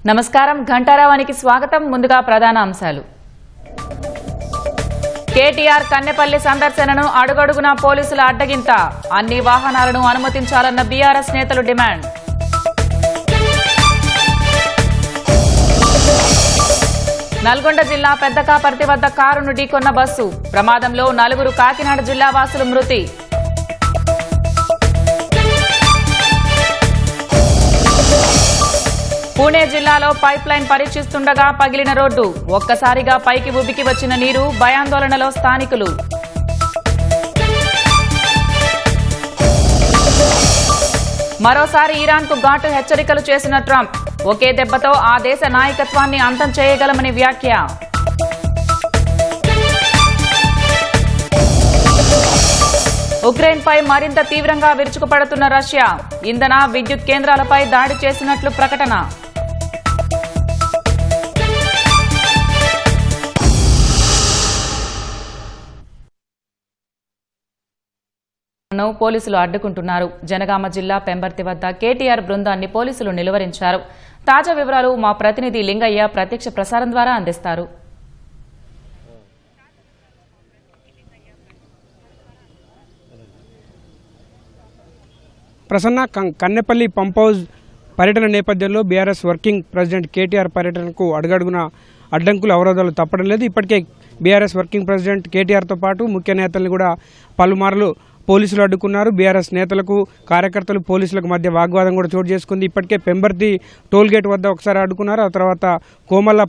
నమస్కారం ఘంటారావానికి స్వాగతం. ముందుగా ప్రధాన అంశాలు. కేటీఆర్ కన్నెపల్లి సందర్శనను అడుగడుగునా పోలీసుల అడ్డగింత. అన్ని వాహనాలను అనుమతించాలన్న బీఆర్ఎస్ నేతలు డిమాండ్. నల్గొండ జిల్లా పెద్దకాపర్తి వద్ద కారును ఢీకొన్న బస్సు. ప్రమాదంలో 4 కాకినాడ జిల్లా వాసులు మృతి. పూణే జిల్లాలో పైప్ లైన్ పరీక్షిస్తుండగా పగిలిన రోడ్డు. ఒక్కసారిగా పైకి ఉబికి వచ్చిన నీరు. భయాందోళనలో స్థానికులు. మరోసారి ఇరాన్కు ఘాటు హెచ్చరికలు చేసిన ట్రంప్. ఒకే దెబ్బతో ఆ దేశ నాయకత్వాన్ని అంతం చేయగలమని వ్యాఖ్య. ఉక్రెయిన్పై మరింత తీవ్రంగా విరుచుకుపడుతున్న రష్యా. ఇంధన, విద్యుత్ కేంద్రాలపై దాడి చేసినట్లు ప్రకటన. పోలీసులు అడ్డుకుంటున్నారు. జనగామ జిల్లా పెంబర్తి వద్ద కేటీఆర్ బృందాన్ని పోలీసులు నిలువరించారు. తాజా వివరాలు మా ప్రతినిధి లింగయ్య ప్రత్యక్ష ప్రసారం ద్వారా అందిస్తారు. ప్రసన్న, కన్నెపల్లి పంప్ హౌస్ పర్యటన నేపథ్యంలో బీఆర్ఎస్ వర్కింగ్ ప్రెసిడెంట్ కేటీఆర్ పర్యటనకు అడుగడుగున అడ్డంకులు, అవరోధాలు తప్పడం లేదు. ఇప్పటికే బీఆర్ఎస్ వర్కింగ్ ప్రెసిడెంట్ కేటీఆర్తో పాటు ముఖ్య నేతలను కూడా పలుమార్లు పోలీసులు అడ్డుకున్నారు. బీఆర్ఎస్ నేతలకు, కార్యకర్తలు, పోలీసులకు మధ్య వాగ్వాదం కూడా చోటు చేసుకుంది. ఇప్పటికే పెంబర్తి టోల్ గేట్ వద్ద ఒకసారి అడ్డుకున్నారు. ఆ తర్వాత కోమల్ల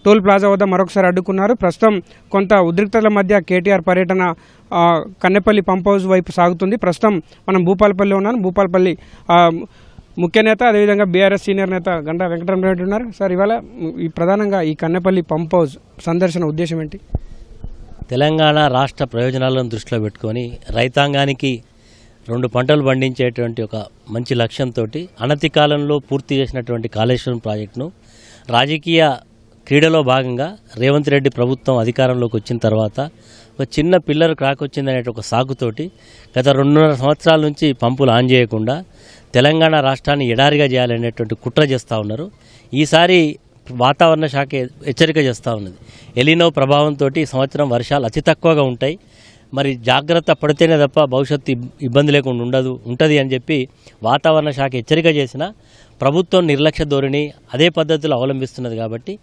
టోల్ ప్లాజా వద్ద మరొకసారి అడ్డుకున్నారు. ప్రస్తుతం కొంత ఉద్రిక్తతల మధ్య కేటీఆర్ పర్యటన కన్నెపల్లి పంప్ హౌస్ వైపు సాగుతుంది. ప్రస్తుతం మనం భూపాలపల్లిలో ఉన్నాను. భూపాలపల్లి ముఖ్య నేత, అదేవిధంగా బీఆర్ఎస్ సీనియర్ నేత గంటా వెంకటరామరెడ్డి ఉన్నారు. సార్, ఇవాళ ప్రధానంగా ఈ కన్నెపల్లి పంప్ హౌస్ సందర్శన ఉద్దేశం ఏంటి? తెలంగాణ రాష్ట్ర ప్రయోజనాలను దృష్టిలో పెట్టుకొని రైతాంగానికి 2 పంటలు పండించేటువంటి ఒక మంచి లక్ష్యంతో అనతి కాలంలో పూర్తి చేసినటువంటి కాళేశ్వరం ప్రాజెక్టును రాజకీయ క్రీడలో భాగంగా రేవంత్ రెడ్డి ప్రభుత్వం అధికారంలోకి వచ్చిన తర్వాత ఒక చిన్న పిల్లర్ క్రాక్ వచ్చిందనే ఒక సాకుతోటి గత 2.5 సంవత్సరాల నుంచి పంపులు ఆన్ చేయకుండా తెలంగాణ రాష్ట్రాన్ని ఎడారిగా చేయాలనేటువంటి కుట్ర చేస్తూ ఉన్నారు. ఈసారి వాతావరణ శాఖ హెచ్చరిక చేస్తూ ఉన్నది. ఎలినో ప్రభావంతో ఈ సంవత్సరం వర్షాలు అతి తక్కువగా ఉంటాయి, మరి జాగ్రత్త పడితేనే తప్ప భవిష్యత్తు ఇబ్బంది లేకుండా ఉంటుంది అని చెప్పి వాతావరణ శాఖ హెచ్చరిక చేసిన ప్రభుత్వం నిర్లక్ష్య ధోరణి అదే పద్ధతిలో అవలంబిస్తున్నది. కాబట్టి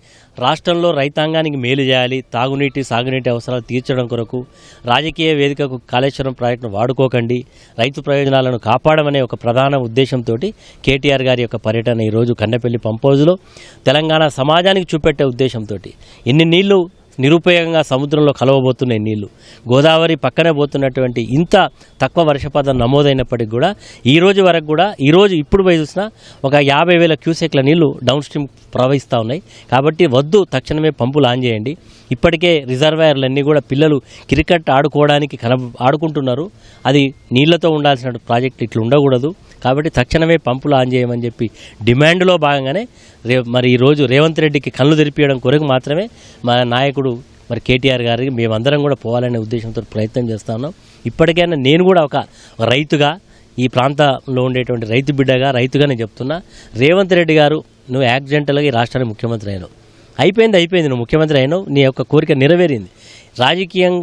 రాష్ట్రంలో రైతాంగానికి మేలు చేయాలి, తాగునీటి, సాగునీటి అవసరాలు తీర్చడం కొరకు రాజకీయ వేదికకు కాళేశ్వరం ప్రాజెక్టును వాడుకోకండి, రైతు ప్రయోజనాలను కాపాడమనే ఒక ప్రధాన ఉద్దేశంతో కేటీఆర్ గారి యొక్క పర్యటన ఈరోజు కన్నెపల్లి పంప్ హౌస్లో తెలంగాణ సమాజానికి చూపెట్టే ఉద్దేశంతో ఇన్ని నీళ్లు నిరుపయోగంగా సముద్రంలో కలవబోతున్నాయి. నీళ్లు గోదావరి పక్కనే పోతున్నటువంటి ఇంత తక్కువ వర్షపాతం నమోదైనప్పటికీ కూడా ఈ రోజు వరకు కూడా ఇప్పుడు పోయి చూసినా ఒక 50,000 క్యూసెక్ల నీళ్లు డౌన్ స్ట్రీమ్ ప్రవహిస్తూ ఉన్నాయి. కాబట్టి వద్దు, తక్షణమే పంపులు ఆన్ చేయండి. ఇప్పటికే రిజర్వాయర్లన్నీ కూడా పిల్లలు క్రికెట్ ఆడుకోవడానికి ఆడుకుంటున్నారు. అది నీళ్లతో ఉండాల్సిన ప్రాజెక్ట్ ఇట్లా ఉండకూడదు. కాబట్టి తక్షణమే పంపులు ఆన్ చేయమని చెప్పి డిమాండ్లో భాగంగానే మరి ఈరోజు రేవంత్ రెడ్డికి కళ్ళు తెరిపించడం కొరకు మాత్రమే మా నాయకుడు మరి కేటీఆర్ గారికి మేమందరం కూడా పోవాలనే ఉద్దేశంతో ప్రయత్నం చేస్తా ఉన్నాం. ఇప్పటికైనా నేను కూడా ఒక రైతుగా, ఈ ప్రాంతంలో ఉండేటువంటి రైతు బిడ్డగా, రైతుగా నేను చెప్తున్నా, రేవంత్ రెడ్డి గారు నువ్వు యాక్సిడెంటల్గా ఈ రాష్ట్రానికి ముఖ్యమంత్రి అయినావు. అయిపోయింది, నువ్వు ముఖ్యమంత్రి అయినావు, నీ యొక్క కోరిక నెరవేరింది. రాజకీయం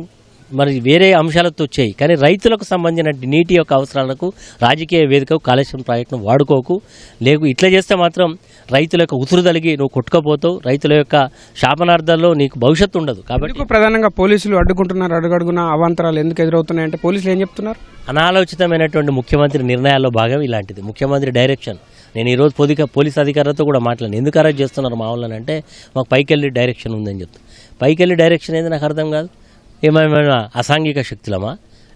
మరి వేరే అంశాలతో వచ్చాయి, కానీ రైతులకు సంబంధించిన నీటి యొక్క అవసరాలకు రాజకీయ వేదికకు కాళేశ్వరం ప్రాజెక్టును వాడుకోకు. ఇట్లా చేస్తే మాత్రం రైతుల యొక్క ఉసురు తలిగి నువ్వు కొట్టుకపోతావు, రైతుల యొక్క శాపనార్థాల్లో నీకు భవిష్యత్తు ఉండదు. కాబట్టి ప్రధానంగా పోలీసులు అడ్డుకుంటున్నారు. అడుగడుగున అవాంతరాలు ఎందుకు ఎదురవుతున్నాయంటే పోలీసులు ఏం చెప్తున్నారు? అనాలోచితమైనటువంటి ముఖ్యమంత్రి నిర్ణయాల్లో భాగం ఇలాంటిది. ముఖ్యమంత్రి డైరెక్షన్. నేను ఈరోజు పోలీస్ అధికారులతో కూడా మాట్లాడాను. ఎందుకు అరెస్ట్ చేస్తున్నారు మా వాళ్ళని అంటే, మాకు పైకెళ్ళి డైరెక్షన్ ఉందని చెప్తాను. పైకెళ్ళి డైరెక్షన్ ఏంది నాకు అర్థం కాదు. ఏమైనా అసాంఘిక శక్తులమా?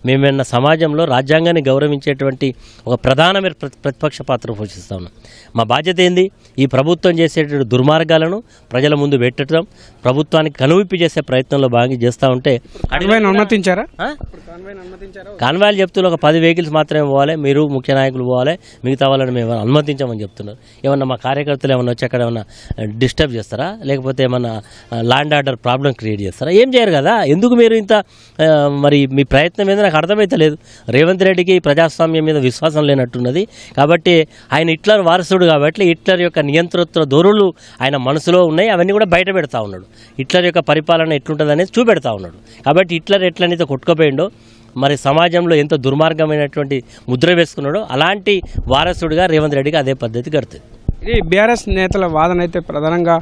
మేమేమన్నా సమాజంలో రాజ్యాంగాన్ని గౌరవించేటువంటి ఒక ప్రధానమైన ప్రతిపక్ష పాత్ర పోషిస్తా ఉన్నాం. మా బాధ్యత ఏంది? ఈ ప్రభుత్వం చేసేటువంటి దుర్మార్గాలను ప్రజల ముందు పెట్టడం, ప్రభుత్వానికి కనువిప్పి చేసే ప్రయత్నంలో భాగంగా చేస్తూ ఉంటే అనుమతించారా? కాన్వాయ్లు చెప్తున్నారు ఒక 10 వెహికల్స్ మాత్రమే పోవాలి, మీరు ముఖ్య నాయకులు పోవాలి, మిగతా వాళ్ళని మేము అనుమతించామని చెప్తున్నారు. ఏమన్నా మా కార్యకర్తలు ఏమన్నా వచ్చి అక్కడ ఏమన్నా డిస్టర్బ్ చేస్తారా? లేకపోతే ఏమన్నా ల్యాండ్ ఆర్డర్ ప్రాబ్లం క్రియేట్ చేస్తారా? ఏం చేయరు కదా. ఎందుకు మీరు ఇంత మరి మీ ప్రయత్నం ఏందో నాకు నాకు అర్థమైతలేదు. రేవంత్ రెడ్డికి ప్రజాస్వామ్యం మీద విశ్వాసం లేనట్టున్నది. కాబట్టి ఆయన హిట్లర్ వారసుడు కాబట్టి హిట్లర్ యొక్క నియంతృత్వ ధోరణులు ఆయన మనసులో ఉన్నాయి. అవన్నీ కూడా బయట పెడతా ఉన్నాడు. హిట్లర్ యొక్క పరిపాలన ఎట్లుంటుంది అనేది చూపెడతా ఉన్నాడు. కాబట్టి హిట్లర్ ఎట్లనైతే కొట్టుకుపోయిండో, మరి సమాజంలో ఎంత దుర్మార్గమైనటువంటి ముద్ర వేసుకున్నాడో అలాంటి వారసుడిగా రేవంత్ రెడ్డికి అదే పద్ధతి కడుతుంది. ఇది బీఆర్ఎస్ నేతల వాదన అయితే ప్రధానంగా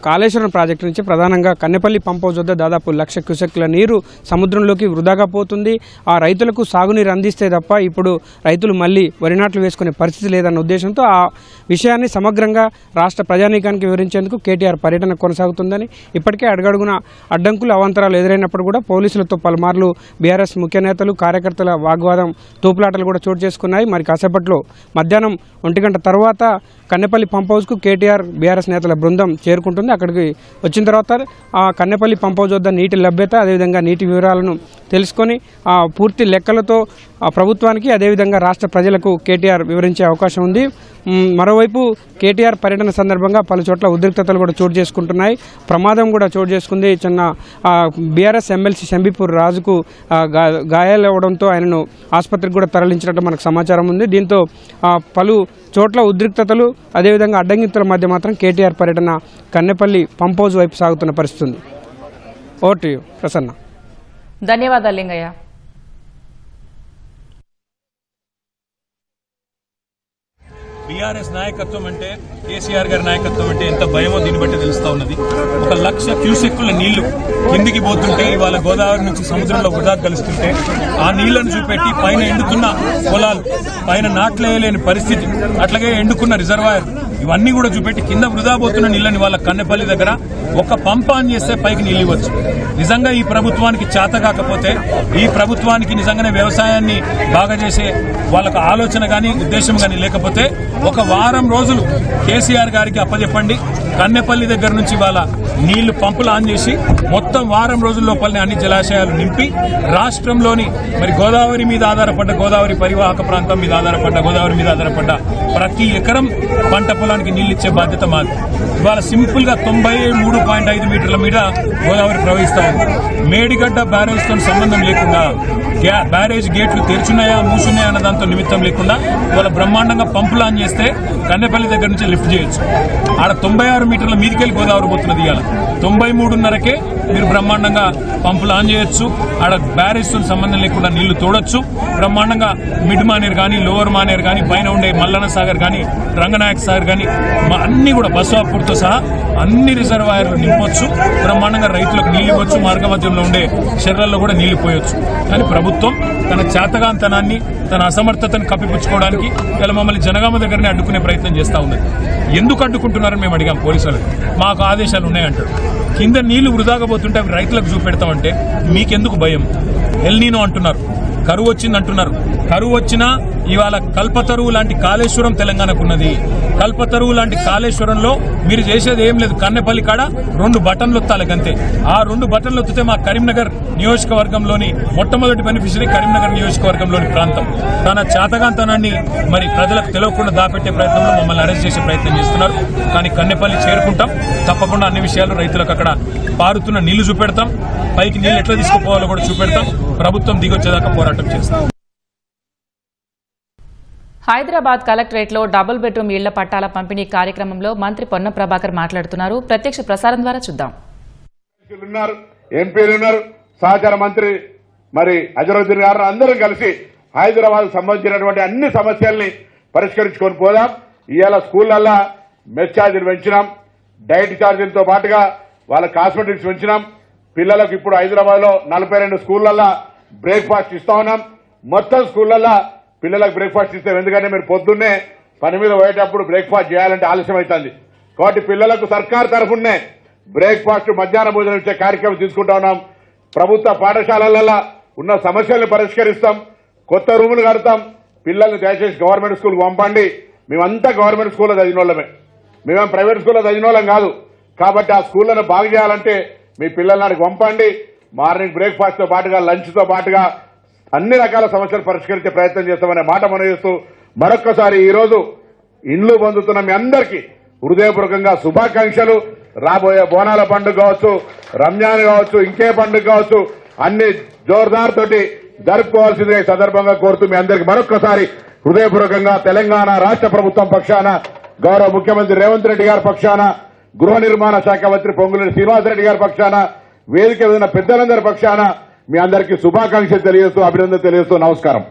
కాళేశ్వరం ప్రాజెక్టు నుంచి ప్రధానంగా కన్నెపల్లి పంప్ హౌస్ వద్ద దాదాపు 1,00,000 క్యూసెక్ల నీరు సముద్రంలోకి వృధాగా పోతుంది. ఆ రైతులకు సాగునీరు అందిస్తే తప్ప ఇప్పుడు రైతులు మళ్ళీ వరి నాట్లు వేసుకునే పరిస్థితి లేదన్న ఉద్దేశంతో ఆ విషయాన్ని సమగ్రంగా రాష్ట్ర ప్రజానీకానికి వివరించేందుకు కేటీఆర్ పర్యటన కొనసాగుతుందని, ఇప్పటికే అడుగడుగున అడ్డంకులు అవాంతరాలు ఎదురైనప్పుడు కూడా పోలీసులతో పలుమార్లు బీఆర్ఎస్ ముఖ్య నేతలు కార్యకర్తల వాగ్వాదం తోపులాటలు కూడా చోటు చేసుకున్నాయి. మరి కాసేపట్లో మధ్యాహ్నం 1 గంట తర్వాత కన్నెపల్లి పంప్ హౌస్కు కేటీఆర్ బీఆర్ఎస్ నేతల బృందం చేరుకుంటుంది. అక్కడికి వచ్చిన తర్వాత ఆ కన్నెపల్లి పంప్ హౌస్ వద్ద నీటి లభ్యత, అదేవిధంగా నీటి వివరాలను తెలుసుకొని పూర్తి లెక్కలతో ప్రభుత్వానికి అదేవిధంగా రాష్ట్ర ప్రజలకు కేటీఆర్ వివరించే అవకాశం ఉంది. మరోవైపు కేటీఆర్ పర్యటన సందర్భంగా పలు చోట్ల ఉద్రిక్తతలు కూడా చోటు చేసుకుంటున్నాయి. ప్రమాదం కూడా చోటు చేసుకుంది. చిన్న బీఆర్ఎస్ ఎమ్మెల్సీ శంబీపూర్ రాజుకు గాయాలవడంతో ఆయనను ఆసుపత్రికి కూడా తరలించినట్టు మనకు సమాచారం ఉంది. దీంతో పలు చోట్ల ఉద్రిక్తతలు అదేవిధంగా అడ్డంకితుల మధ్య మాత్రం కేటీఆర్ పర్యటన కన్నెపల్లి పంప్ హౌస్ వైపు సాగుతున్న పరిస్థితి ఉంది. Over to you Prasanna. ధన్యవాదాలు లింగయ్య. బీఆర్ఎస్ నాయకత్వం అంటే, కేసీఆర్ గారి నాయకత్వం అంటే ఎంత భయమో దీన్ని బట్టి తెలుస్తా ఉన్నది. 1,00,000 క్యూసెక్కుల నీళ్లు కిందికి పోతుంటే, ఇవాళ గోదావరి నుంచి సముద్రంలో వృధా కలుస్తుంటే ఆ నీళ్లను చూపెట్టి పైన ఎండుతున్న పొలాలు, పైన నాట్లేయలేని పరిస్థితి, అట్లాగే ఎండుకున్న రిజర్వాయర్, ఇవన్నీ కూడా చూపెట్టి కింద వృధా పోతున్న నీళ్ళని వాళ్ళ కన్నెపల్లి దగ్గర ఒక పంప్ ఆన్ చేస్తే పైకి నీళ్ళు ఇవ్వచ్చు. నిజంగా ఈ ప్రభుత్వానికి చేత కాకపోతే, ఈ ప్రభుత్వానికి నిజంగానే వ్యవసాయాన్ని బాగా చేసే వాళ్ళకు ఆలోచన కానీ ఉద్దేశం కానీ లేకపోతే 1 వారం రోజులు కేసీఆర్ గారికి అప్పచెప్పండి. కన్నెపల్లి దగ్గర నుంచి వాళ్ళ నీళ్లు పంపులు ఆన్ చేసి మొత్తం వారం రోజుల లోపలనే అన్ని జలాశయాలు నింపి రాష్ట్రంలోని మరి గోదావరి మీద ఆధారపడ్డ, గోదావరి పరివాహక ప్రాంతం మీద ఆధారపడ్డ, గోదావరి మీద ఆధారపడ్డ ప్రతి ఎకరం పంట పొలానికి నీళ్లు ఇచ్చే బాధ్యత మాది. ఇవాళ సింపుల్ గా 93.5 మీటర్ల మీద గోదావరి ప్రవహిస్తా ఉంది. మేడిగడ్డ బ్యారేజ్ తో సంబంధం లేకుండా, బ్యారేజ్ గేట్లు తెరుచున్నాయా మూసున్నాయా అన్న దాంతో నిమిత్తం లేకుండా ఇవాళ బ్రహ్మాండంగా పంపులు ఆన్ చేస్తే కన్నెపల్లి దగ్గర నుంచి లిఫ్ట్ చేయొచ్చు. ఆడ 96 మీటర్ల మీదికెళ్ళి గోదావరి పోతున్నది. ఇవాళ 93.5కే మీరు బ్రహ్మాండంగా పంపులు ఆన్ చేయొచ్చు. ఆడ బ్యారేజ్ తో సంబంధం లేకుండా నీళ్లు తోడొచ్చు. బ్రహ్మాండంగా మిడ్ మానేర్ కానీ, లోవర్ మానేర్ కానీ, పైన ఉండే మల్లన్న సాగర్ కానీ, రంగనాయక సాగర్ కానీ అన్ని కూడా బస్వాపూర్తో సహా అన్ని రిజర్వాయర్లు నింపొచ్చు. బ్రహ్మాండంగా రైతులకు నీళ్లు ఇవ్వచ్చు. మార్గ మధ్యంలో ఉండే చెర్రల్లో కూడా నీళ్లు పోయొచ్చు. కానీ ప్రభుత్వం తన చేతగాంతనాన్ని, తన అసమర్థతను కప్పిపుచ్చుకోవడానికి ఇలా మమ్మల్ని జనగామ దగ్గరనే అడ్డుకునే ప్రయత్నం చేస్తా ఉన్నది. ఎందుకు అడ్డుకుంటున్నారని మేము అడిగాం పోలీసులు. మాకు ఆదేశాలు ఉన్నాయంటారు. కింద నీళ్లు వృధాగా పోతుంటే అవి రైతులకు చూపెడతామంటే మీకెందుకు భయం? ఎల్నీనో అంటున్నారు, కరువు వచ్చింది అంటున్నారు. కరువు వచ్చినా ఇవాళ కల్పతరువు లాంటి కాళేశ్వరం తెలంగాణకున్నది. కల్పతరువు లాంటి కాళేశ్వరంలో మీరు చేసేది ఏం లేదు. కన్నెపల్లి కాడ 2 బటన్లు ఒత్తాలి అంతే. ఆ 2 బటన్లు ఒత్తితే మా కరీంనగర్ నియోజకవర్గంలోని మొట్టమొదటి బెనిఫిషరీ కరీంనగర్ నియోజకవర్గంలోని ప్రాంతం తన చేతగాంతనాన్ని మరి ప్రజలకు తెలియకుండా దాపెట్టే ప్రయత్నంలో మమ్మల్ని అరెస్ట్ చేసే ప్రయత్నం చేస్తున్నారు. కానీ కన్నెపల్లి చేరుకుంటాం. తప్పకుండా అన్ని విషయాలు రైతులకు అక్కడ పారుతున్న నీళ్లు చూపెడతాం. పైకి నీళ్లు ఎట్లా తీసుకుపోవాలో కూడా చూపెడతాం. ప్రభుత్వం దిగొచ్చేదాకా పోరాటం చేస్తాం. హైదరాబాద్ కలెక్టరేట్లో డబుల్ బెడ్రూమ్ ఇళ్ల పట్టాల పంపిణీ కార్యక్రమంలో మంత్రి పొన్నం ప్రభాకర్ మాట్లాడుతున్నారు. ప్రత్యక్ష ప్రసారం ద్వారా చూద్దాం. ఎంపీలు ఉన్నారు, సహచార మంత్రి మరి అజరుద్దీన్ గారు అందరం కలిసి హైదరాబాద్ సంబంధించినటువంటి అన్ని సమస్యల్ని పరిష్కరించుకొని పోదాం. ఇవాళ స్కూళ్లల్లో మెస్ ఛార్జీలు పెంచినాం, డైట్ ఛార్జీలతో పాటుగా వాళ్ళ కాస్మెటిక్స్ పెంచినాం. పిల్లలకు ఇప్పుడు హైదరాబాద్ లో 42 స్కూళ్లల్లో బ్రేక్ఫాస్ట్ ఇస్తా ఉన్నాం. మొత్తం స్కూళ్లల్లో పిల్లలకు బ్రేక్ఫాస్ట్ ఇస్తాం. ఎందుకంటే మీరు పొద్దున్నే పని మీద పోయేటప్పుడు బ్రేక్ఫాస్ట్ చేయాలంటే ఆలస్యం అవుతుంది. కాబట్టి పిల్లలకు సర్కార్ తరఫునే బ్రేక్ఫాస్ట్, మధ్యాహ్న భోజనం ఇచ్చే కార్యక్రమం తీసుకుంటా ఉన్నాం. ప్రభుత్వ పాఠశాలలలో ఉన్న సమస్యలను పరిష్కరిస్తాం. కొత్త రూములు కడతాం. పిల్లల్ని దయచేసి గవర్నమెంట్ స్కూల్కి పంపండి. మేమంతా గవర్నమెంట్ స్కూల్లో చదివిన వాళ్ళమే, మేమేం ప్రైవేట్ స్కూల్లో చదివిన వాళ్ళం కాదు. కాబట్టి ఆ స్కూళ్లను బాగు చేయాలంటే మీ పిల్లలకి పంపండి. మార్నింగ్ బ్రేక్ఫాస్ట్ తో పాటుగా, లంచ్ తో పాటుగా అన్ని రకాల సమస్యలు పరిష్కరించే ప్రయత్నం చేస్తామనే మాట మనం చేస్తూ మరొక్కసారి ఈ రోజు ఇండ్లు పొందుతున్న మీ అందరికీ హృదయపూర్వకంగా శుభాకాంక్షలు. రాబోయే బోనాల పండుగ కావచ్చు, రంజాన్ కావచ్చు, ఇంకే పండుగ కావచ్చు, అన్ని జోర్దార్ తోటి జరుపుకోవాల్సిందిగా ఈ సందర్భంగా కోరుతూ మీ అందరికీ మరొక్కసారి హృదయపూర్వకంగా తెలంగాణ రాష్ట్ర ప్రభుత్వం పక్షాన, గౌరవ ముఖ్యమంత్రి రేవంత్ రెడ్డి గారి పక్షాన, గృహ నిర్మాణ శాఖ మంత్రి పొంగులేటి శ్రీనివాసరెడ్డి గారి పక్షాన, వేదిక మీద ఉన్న పెద్దలందరి పక్షాన మీ అందరికీ శుభాకాంక్షలు తెలియజేస్తూ, అభినందన తెలియజేస్తూ నమస్కారం.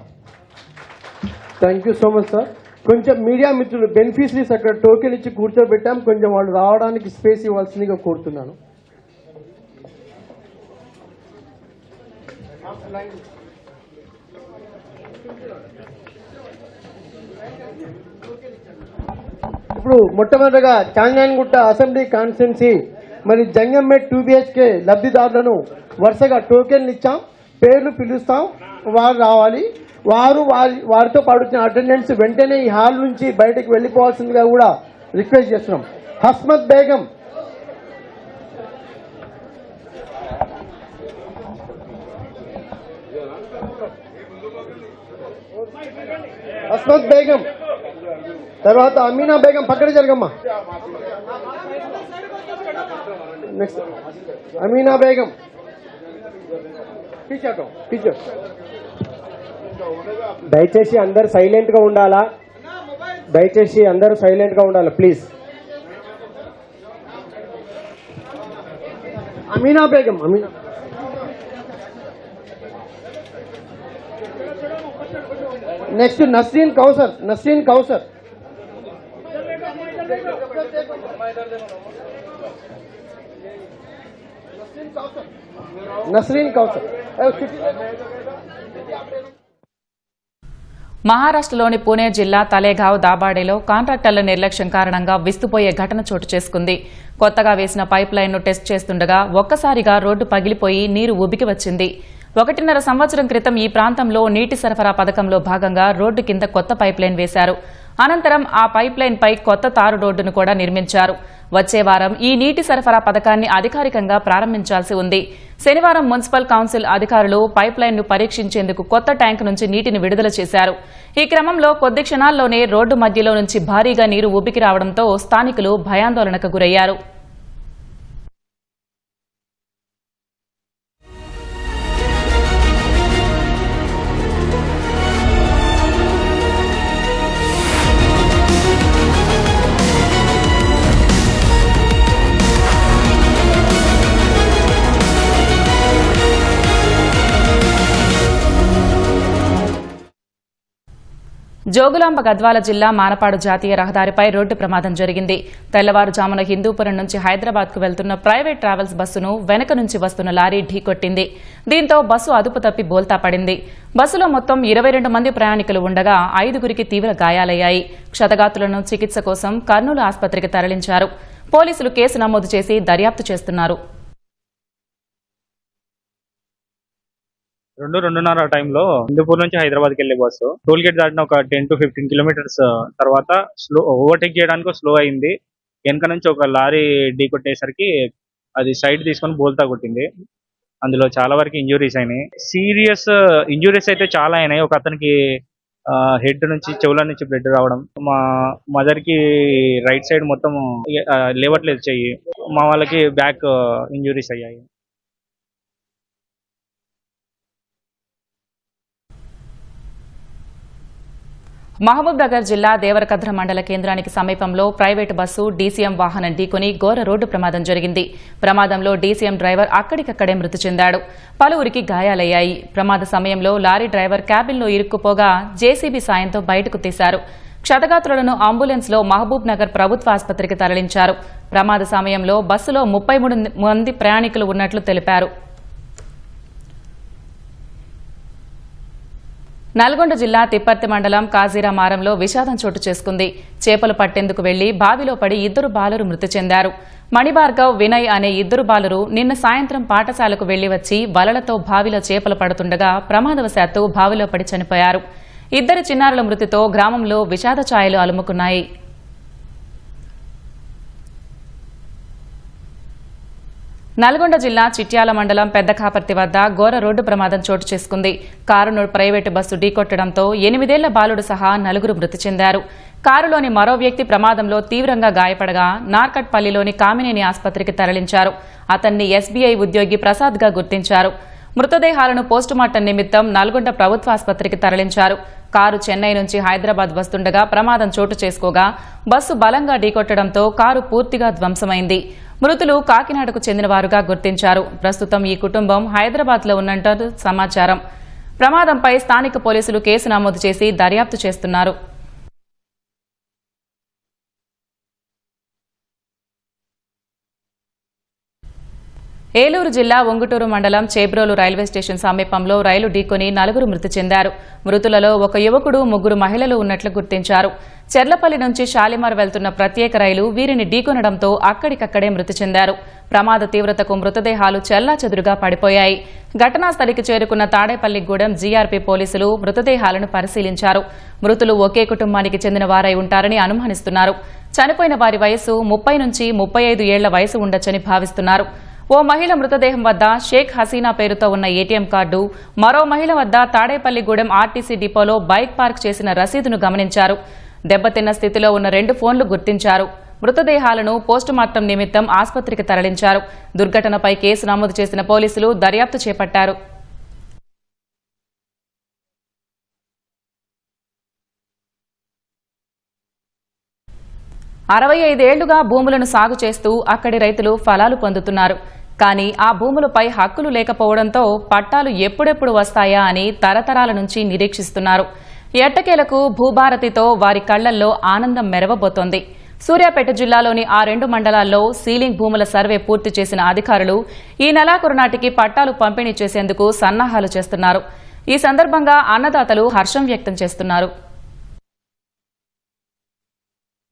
Thank you so much sir. కొంచెం మీడియా మిత్రులు బెనిఫిషరీస్ అక్కడ టోకెన్ ఇచ్చి కూర్చోబెట్టాం, కొంచెం వాళ్ళు రావడానికి స్పేస్ ఇవ్వాల్సిందిగా కోరుతున్నాను. ఇప్పుడు మొట్టమొదటిగా చాంగాన్గుట్ట అసెంబ్లీ కాన్స్టిట్యున్సీ మరి జంగంపేట్ 2 BHK లబ్ధిదారులను వరుసగా టోకెన్లు ఇచ్చాం, పేర్లు పిలుస్తాం, వారు రావాలి. వారితో పాటు అటెండెన్స్ వెంటనే ఈ హాల్ నుంచి బయటకు వెళ్లిపోవాల్సిందిగా కూడా రిక్వెస్ట్ చేస్తున్నాం. హస్మత్ బేగం, హస్మత్ బేగం, తర్వాత అమీనా బేగం పక్కన జరగమ్మా. Next Amina Begum, teacher. దయచేసి అందరు సైలెంట్ గా ఉండాలా, ప్లీజ్. అమీనా బేగం, నెక్స్ట్ నస్రీన్ కౌసర్. మహారాష్ట్రలోని పూణే జిల్లా తలేగావ్ దాబాడేలో కాంట్రాక్టర్ల నిర్లక్ష్యం కారణంగా విస్తుపోయే ఘటన చోటు చేసుకుంది. కొత్తగా వేసిన పైప్ లైన్ను టెస్ట్ చేస్తుండగా ఒక్కసారిగా రోడ్డు పగిలిపోయి నీరు ఉబికి వచ్చింది. 1.5 సంవత్సరం క్రితం ఈ ప్రాంతంలో నీటి సరఫరా పథకంలో భాగంగా రోడ్డు కింద కొత్త పైప్ లైన్ వేశారు. అనంతరం ఆ పైప్ లైన్ పై కొత్త తారు రోడ్డును కూడా నిర్మించారు. వచ్చే వారం ఈ నీటి సరఫరా పథకాన్ని అధికారికంగా ప్రారంభించాల్సి ఉంది. శనివారం మున్సిపల్ కౌన్సిల్ అధికారులు పైప్ లైన్ ను పరీక్షించేందుకు కొత్త ట్యాంక్ నుంచి నీటిని విడుదల చేశారు. ఈ క్రమంలో కొద్ది క్షణాల్లోనే రోడ్డు మధ్యలో నుంచి భారీగా నీరు ఉబికి రావడంతో స్థానికులు భయాందోళనకు గురయ్యారు. జోగులాంబ గద్వాల జిల్లా మానపాడు జాతీయ రహదారిపై రోడ్డు ప్రమాదం జరిగింది. తెల్లవారుజామున హిందూపురం నుంచి హైదరాబాద్ కు వెళ్తున్న ప్రైవేట్ ట్రావెల్స్ బస్సును వెనక నుంచి వస్తున్న లారీ ఢీకొట్టింది. దీంతో బస్సు అదుపు తప్పి బోల్తా పడింది. బస్సులో మొత్తం 22 మంది ప్రయాణికులు ఉండగా 5గురికి తీవ్ర గాయాలయ్యాయి. క్షతగాతులను చికిత్స కోసం కర్నూలు ఆసుపత్రికి తరలించారు. పోలీసులు కేసు నమోదు చేసి దర్యాప్తు చేస్తున్నారు. 2:30 టైంలో హిందూపూర్ నుంచి హైదరాబాద్కి వెళ్లే బస్సు టోల్ గేట్ దాటిన ఒక 10 to 15 కిలోమీటర్స్ తర్వాత ఓవర్టేక్ చేయడానికి స్లో అయింది. వెనక నుంచి ఒక లారీ ఢీ కొట్టేసరికి అది సైడ్ తీసుకొని బోల్తా కొట్టింది. అందులో చాలా వరకు ఇంజురీస్ అయినాయి. సీరియస్ ఇంజురీస్ అయితే చాలా అయినాయి. ఒక అతనికి హెడ్ నుంచి చెవుల నుంచి బ్లడ్ రావడం, మా మదర్ కి రైట్ సైడ్ మొత్తం లేవట్లేదు చెయ్యి, మా వాళ్ళకి బ్యాక్ ఇంజురీస్ అయ్యాయి. మహబూబ్ నగర్ జిల్లా దేవరకద్ర మండల కేంద్రానికి సమీపంలో ప్రైవేటు బస్సు డీసీఎం వాహనం ఢీకొని ఘోర రోడ్డు ప్రమాదం జరిగింది. ప్రమాదంలో డీసీఎం డ్రైవర్ అక్కడికక్కడే మృతి చెందాడు. పలువురికి గాయాలయ్యాయి. ప్రమాద సమయంలో లారీ డ్రైవర్ క్యాబిన్లో ఇరుక్కుపోగా జేసీబీ సాయంతో బయటకు తీశారు. క్షతగాత్రులను అంబులెన్స్లో మహబూబ్ నగర్ ప్రభుత్వ ఆసుపత్రికి తరలించారు. ప్రమాద సమయంలో బస్సులో 33 మంది ప్రయాణికులు ఉన్నట్లు తెలిపారు. నల్గొండ జిల్లా తిప్పర్తి మండలం కాజీరామారంలో విషాదం చోటు చేసుకుంది. చేపలు పట్టేందుకు వెళ్లి బావిలో పడి 2 బాలురు మృతి చెందారు. మణిభార్గవ్, వినయ్ అనే 2 బాలురు నిన్న సాయంత్రం పాఠశాలకు వెళ్లి వచ్చి వలలతో బావిలో చేపలు పడుతుండగా ప్రమాదవశాత్తు బావిలో పడి చనిపోయారు. 2 చిన్నారుల మృతితో గ్రామంలో విషాద ఛాయలు అలుముకున్నాయి. నల్గొండ జిల్లా చిట్యాల మండలం పెద్దకాపర్తి వద్ద ఘోర రోడ్డు ప్రమాదం చోటు చేసుకుంది. కారును ప్రైవేటు బస్సు ఢీకొట్టడంతో 8 ఏళ్ల బాలుడు సహా 4 మృతి చెందారు. కారులోని మరో వ్యక్తి ప్రమాదంలో తీవ్రంగా గాయపడగా నార్కట్పల్లిలోని కామినేని ఆసుపత్రికి తరలించారు. అతన్ని ఎస్బీఐ ఉద్యోగి ప్రసాద్ గా గుర్తించారు. మృతదేహాలను పోస్టుమార్టం నిమిత్తం నల్గొండ ప్రభుత్వాసుపత్రికి తరలించారు. కారు చెన్నై నుంచి హైదరాబాద్ వస్తుండగా ప్రమాదం చోటు చేసుకోగా బస్సు బలంగా ఢీకొట్టడంతో కారు పూర్తిగా ధ్వంసమైంది. మృతులు కాకినాడకు చెందినవారుగా గుర్తించారు. ప్రస్తుతం ఈ కుటుంబం హైదరాబాద్లో ఉన్నట్టు సమాచారం. ప్రమాదంపై స్థానిక పోలీసులు కేసు నమోదు చేసి దర్యాప్తు చేస్తున్నారు. ఏలూరు జిల్లా ఉంగుటూరు మండలం చేబ్రోలు రైల్వే స్టేషన్ సమీపంలో రైలు ఢీకొని 4 మృతి చెందారు. మృతులలో ఒక యువకుడు, 3 మహిళలు ఉన్నట్లు గుర్తించారు. చెర్లపల్లి నుంచి షాలిమార్ వెళ్తున్న ప్రత్యేక రైలు వీరిని ఢీకొనడంతో అక్కడికక్కడే మృతి చెందారు. ప్రమాద తీవ్రతకు మృతదేహాలు చెల్లాచెదురుగా పడిపోయాయి. ఘటనా స్థలికి చేరుకున్న తాడేపల్లిగూడెం జీఆర్పీ పోలీసులు మృతదేహాలను పరిశీలించారు. మృతులు ఒకే కుటుంబానికి చెందిన వారై ఉంటారని అనుమానిస్తున్నారు. చనిపోయిన వారి వయసు 30 నుంచి 35 ఏళ్ల వయసు ఉండొచ్చని భావిస్తున్నారు. ఓ మహిళ మృతదేహం వద్ద షేక్ హసీనా పేరుతో ఉన్న ఏటీఎం కార్డు, మరో మహిళ వద్ద తాడేపల్లిగూడెం ఆర్టీసీ డిపోలో బైక్ పార్క్ చేసిన రసీదును గమనించారు. దెబ్బతిన్న స్థితిలో ఉన్న 2 ఫోన్లు గుర్తించారు. మృతదేహాలను పోస్టుమార్టం నిమిత్తం ఆసుపత్రికి తరలించారు. దుర్ఘటనపై కేసు నమోదు చేసిన పోలీసులు దర్యాప్తు చేపట్టారు. 65 ఏళ్లుగా భూములను సాగు చేస్తూ అక్కడి రైతులు ఫలాలు పొందుతున్నారు. కానీ ఆ భూములపై హక్కులు లేకపోవడంతో పట్టాలు ఎప్పుడెప్పుడు వస్తాయా అని తరతరాల నుంచి నిరీక్షిస్తున్నారు. ఎట్టకేలకు భూభారతితో వారి కళ్లల్లో ఆనందం మెరవబోతోంది. సూర్యాపేట జిల్లాలోని ఆ 2 మండలాల్లో సీలింగ్ భూముల సర్వే పూర్తి చేసిన అధికారులు ఈ నెలాఖరు నాటికి పట్టాలు పంపిణీ చేసేందుకు సన్నాహాలు చేస్తున్నారు. ఈ సందర్భంగా అన్నదాతలు హర్షం వ్యక్తం చేస్తున్నారు.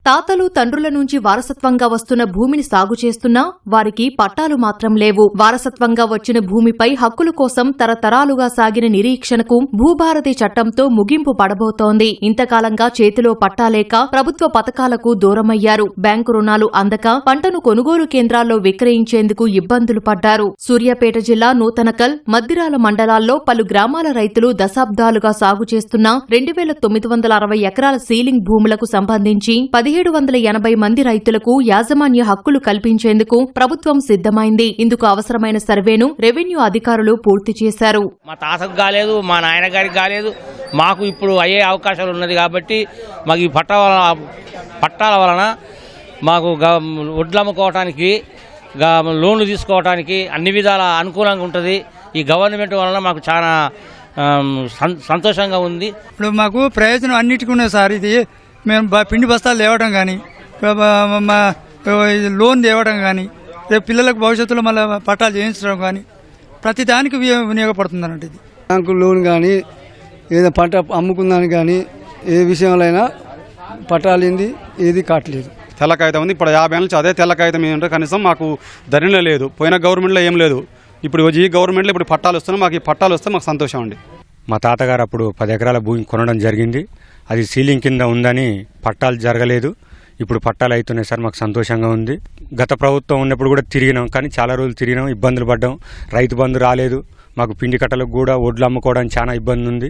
తాతలు తండ్రుల నుంచి వారసత్వంగా వస్తున్న భూమిని సాగు చేస్తున్నా వారికి పట్టాలు మాత్రం లేవు. వారసత్వంగా వచ్చిన భూమిపై హక్కుల కోసం తరతరాలుగా సాగిన నిరీక్షణకు భూభారతి చట్టంతో ముగింపు పడబోతోంది. ఇంతకాలంగా చేతిలో పట్టాలేక ప్రభుత్వ పథకాలకు దూరమయ్యారు. బ్యాంకు రుణాలు అందక పంటను కొనుగోలు కేంద్రాల్లో విక్రయించేందుకు ఇబ్బందులు పడ్డారు. సూర్యాపేట జిల్లా నూతనకల్, మద్దిరాల మండలాల్లో పలు గ్రామాల రైతులు దశాబ్దాలుగా సాగు చేస్తున్న 2960 ఎకరాల సీలింగ్ భూములకు సంబంధించి 1780 మంది రైతులకు యాజమాన్య హక్కులు కల్పించేందుకు ప్రభుత్వం సిద్దమైంది. ఇందుకు అవసరమైన సర్వేను రెవెన్యూ అధికారులు పూర్తి చేశారు. మా తాతకు కాలేదు, మా నాయన గారికి కాలేదు, మాకు ఇప్పుడు అయ్యే అవకాశాలు ఉన్నది కాబట్టి మాకు ఈ పట్టాల వలన మాకు వడ్లు అమ్ముకోవటానికి, లోన్లు తీసుకోవటానికి అన్ని విధాల అనుకూలంగా ఉంటుంది. ఈ గవర్నమెంట్ వలన మాకు చాలా సంతోషంగా ఉంది. ఇప్పుడు మాకు ప్రయోజనం అన్నిటికీ ఉన్నది సార్. ఇది మేము పిండి బస్తాలు తేవడం కానీ, లోన్ తేవడం కానీ, రేపు పిల్లలకు భవిష్యత్తులో మళ్ళీ పట్టాలు చేయించడం కానీ ప్రతి దానికి వినియోగపడుతుంది అన్నట్టు. ఇది బ్యాంకు లోన్ కానీ, ఏదో పంట అమ్ముకుందానికి కానీ, ఏ విషయంలో అయినా పట్టాలింది ఏది కావట్లేదు. తెల్ల కాగితం ఉంది. ఇప్పుడు 50 ఏళ్ళ నుంచి అదే తెల్ల కాగితం ఏంటంటే కనీసం మాకు ధరణిలో లేదు. పోయిన గవర్నమెంట్లో ఏం లేదు. ఇప్పుడు ఈ గవర్నమెంట్లో ఇప్పుడు పట్టాలు వస్తున్నాయి. మాకు ఈ పట్టాలు వస్తే మాకు సంతోషం అండి. మా తాతగారు అప్పుడు 10 ఎకరాల భూమి కొనడం జరిగింది. అది సీలింగ్ కింద ఉందని పట్టాలు జరగలేదు. ఇప్పుడు పట్టాలు అవుతున్నాయి సార్. మాకు సంతోషంగా ఉంది. గత ప్రభుత్వం ఉన్నప్పుడు కూడా తిరిగినాం, కానీ చాలా రోజులు తిరిగినాం, ఇబ్బందులు పడ్డాం. రైతు బంధు రాలేదు. మాకు పిండి కట్టలకు కూడా వడ్లు అమ్ముకోవడానికి చాలా ఇబ్బంది ఉంది.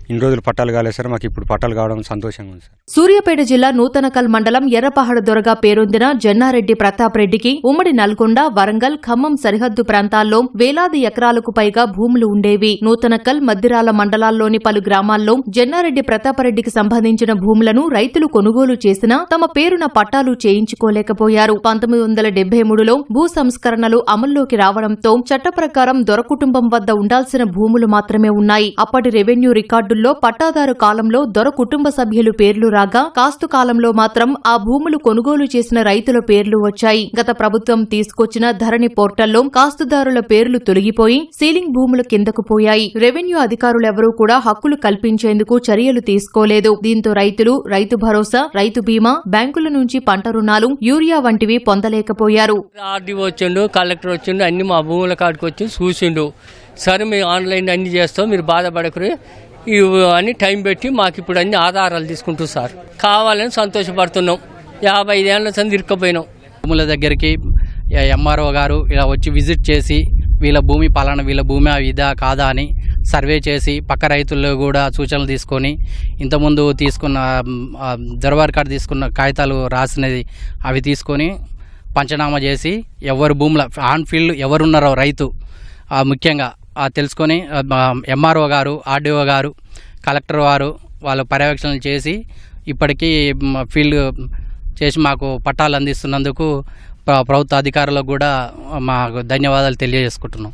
ఇన్ని రోజులు పట్టాలు కాలేదు సార్. మాకు ఇప్పుడు పట్టాలు కావడం సంతోషంగా ఉంది సార్. సూర్యాపేట జిల్లా నూతనకల్ మండలం ఎర్రపహాడు దొరగా పేరొందిన జన్నారెడ్డి ప్రతాప్ రెడ్డికి ఉమ్మడి నల్గొండ, వరంగల్, ఖమ్మం సరిహద్దు ప్రాంతాల్లో వేలాది ఎకరాలకు పైగా భూములు ఉండేవి. నూతనకల్, మద్దిరాల మండలాల్లోని పలు గ్రామాల్లో జన్నారెడ్డి ప్రతాపరెడ్డికి సంబంధించిన భూములను రైతులు కొనుగోలు చేసినా తమ పేరున పట్టాలు చేయించుకోలేకపోయారు. 1973లో భూ సంస్కరణలు అమల్లోకి రావడంతో చట్ట ప్రకారం దొర కుటుంబం వద్ద ఉండాల్సిన భూములు మాత్రమే ఉన్నాయి. అప్పటి రెవెన్యూ రికార్డుల్లో పట్టాదారు కాలంలో దొర కుటుంబ సభ్యులు పేర్లు రాగా, కాస్తు కాలంలో మాత్రం ఆ భూములు కొనుగోలు చేసిన రైతుల పేర్లు వచ్చాయి. గత ప్రభుత్వం తీసుకొచ్చిన ధరణి పోర్టల్లో కాస్తుదారుల పేర్లు తొలగిపోయి సీలింగ్ భూములు కిందకు పోయాయి. రెవెన్యూ అధికారులెవరూ కూడా హక్కులు కల్పించేందుకు చర్యలు తీసుకోలేదు. దీంతో రైతులు రైతు భరోసా, రైతు బీమా, బ్యాంకుల నుంచి పంట రుణాలు, యూరియా వంటివి పొందలేకపోయారు. ఆర్డీఓ వచ్చిండు, కలెక్టర్ వచ్చిండు, అన్ని మా భూముల కాడికి వచ్చి చూసిండు. సరే మేము ఆన్లైన్ అన్ని చేస్తాం, మీరు బాధపడకరు అని టైం పెట్టి మాకు ఇప్పుడు అన్ని ఆధారాలు తీసుకుంటూ సార్ కావాలని సంతోషపడుతున్నాం. 55 ఏళ్ళ సంది ఇరుక్కపోయినాం. భూముల దగ్గరికి ఎంఆర్ఓ గారు ఇలా వచ్చి విజిట్ చేసి వీళ్ళ భూమి పలానా, వీళ్ళ భూమి ఇదా కాదా అని సర్వే చేసి పక్క రైతుల్లో కూడా సూచనలు తీసుకొని ఇంతకుముందు తీసుకున్న దొరవారి కార్డు తీసుకున్న కాగితాలు రాసినది అవి తీసుకొని పంచనామా చేసి ఎవరు భూముల ఆన్ ఫీల్డ్ ఎవరున్నారో రైతు ముఖ్యంగా తెలుసుకొని ఎంఆర్ఓ గారు, ఆర్డీఓ గారు, కలెక్టర్ వారు వాళ్ళు పర్యవేక్షణలు చేసి ఇప్పటికీ ఫీల్డ్ చేసి మాకు పట్టాలు అందిస్తున్నందుకు ప్రభుత్వ అధికారులకు కూడా మాకు ధన్యవాదాలు తెలియజేసుకుంటున్నాం.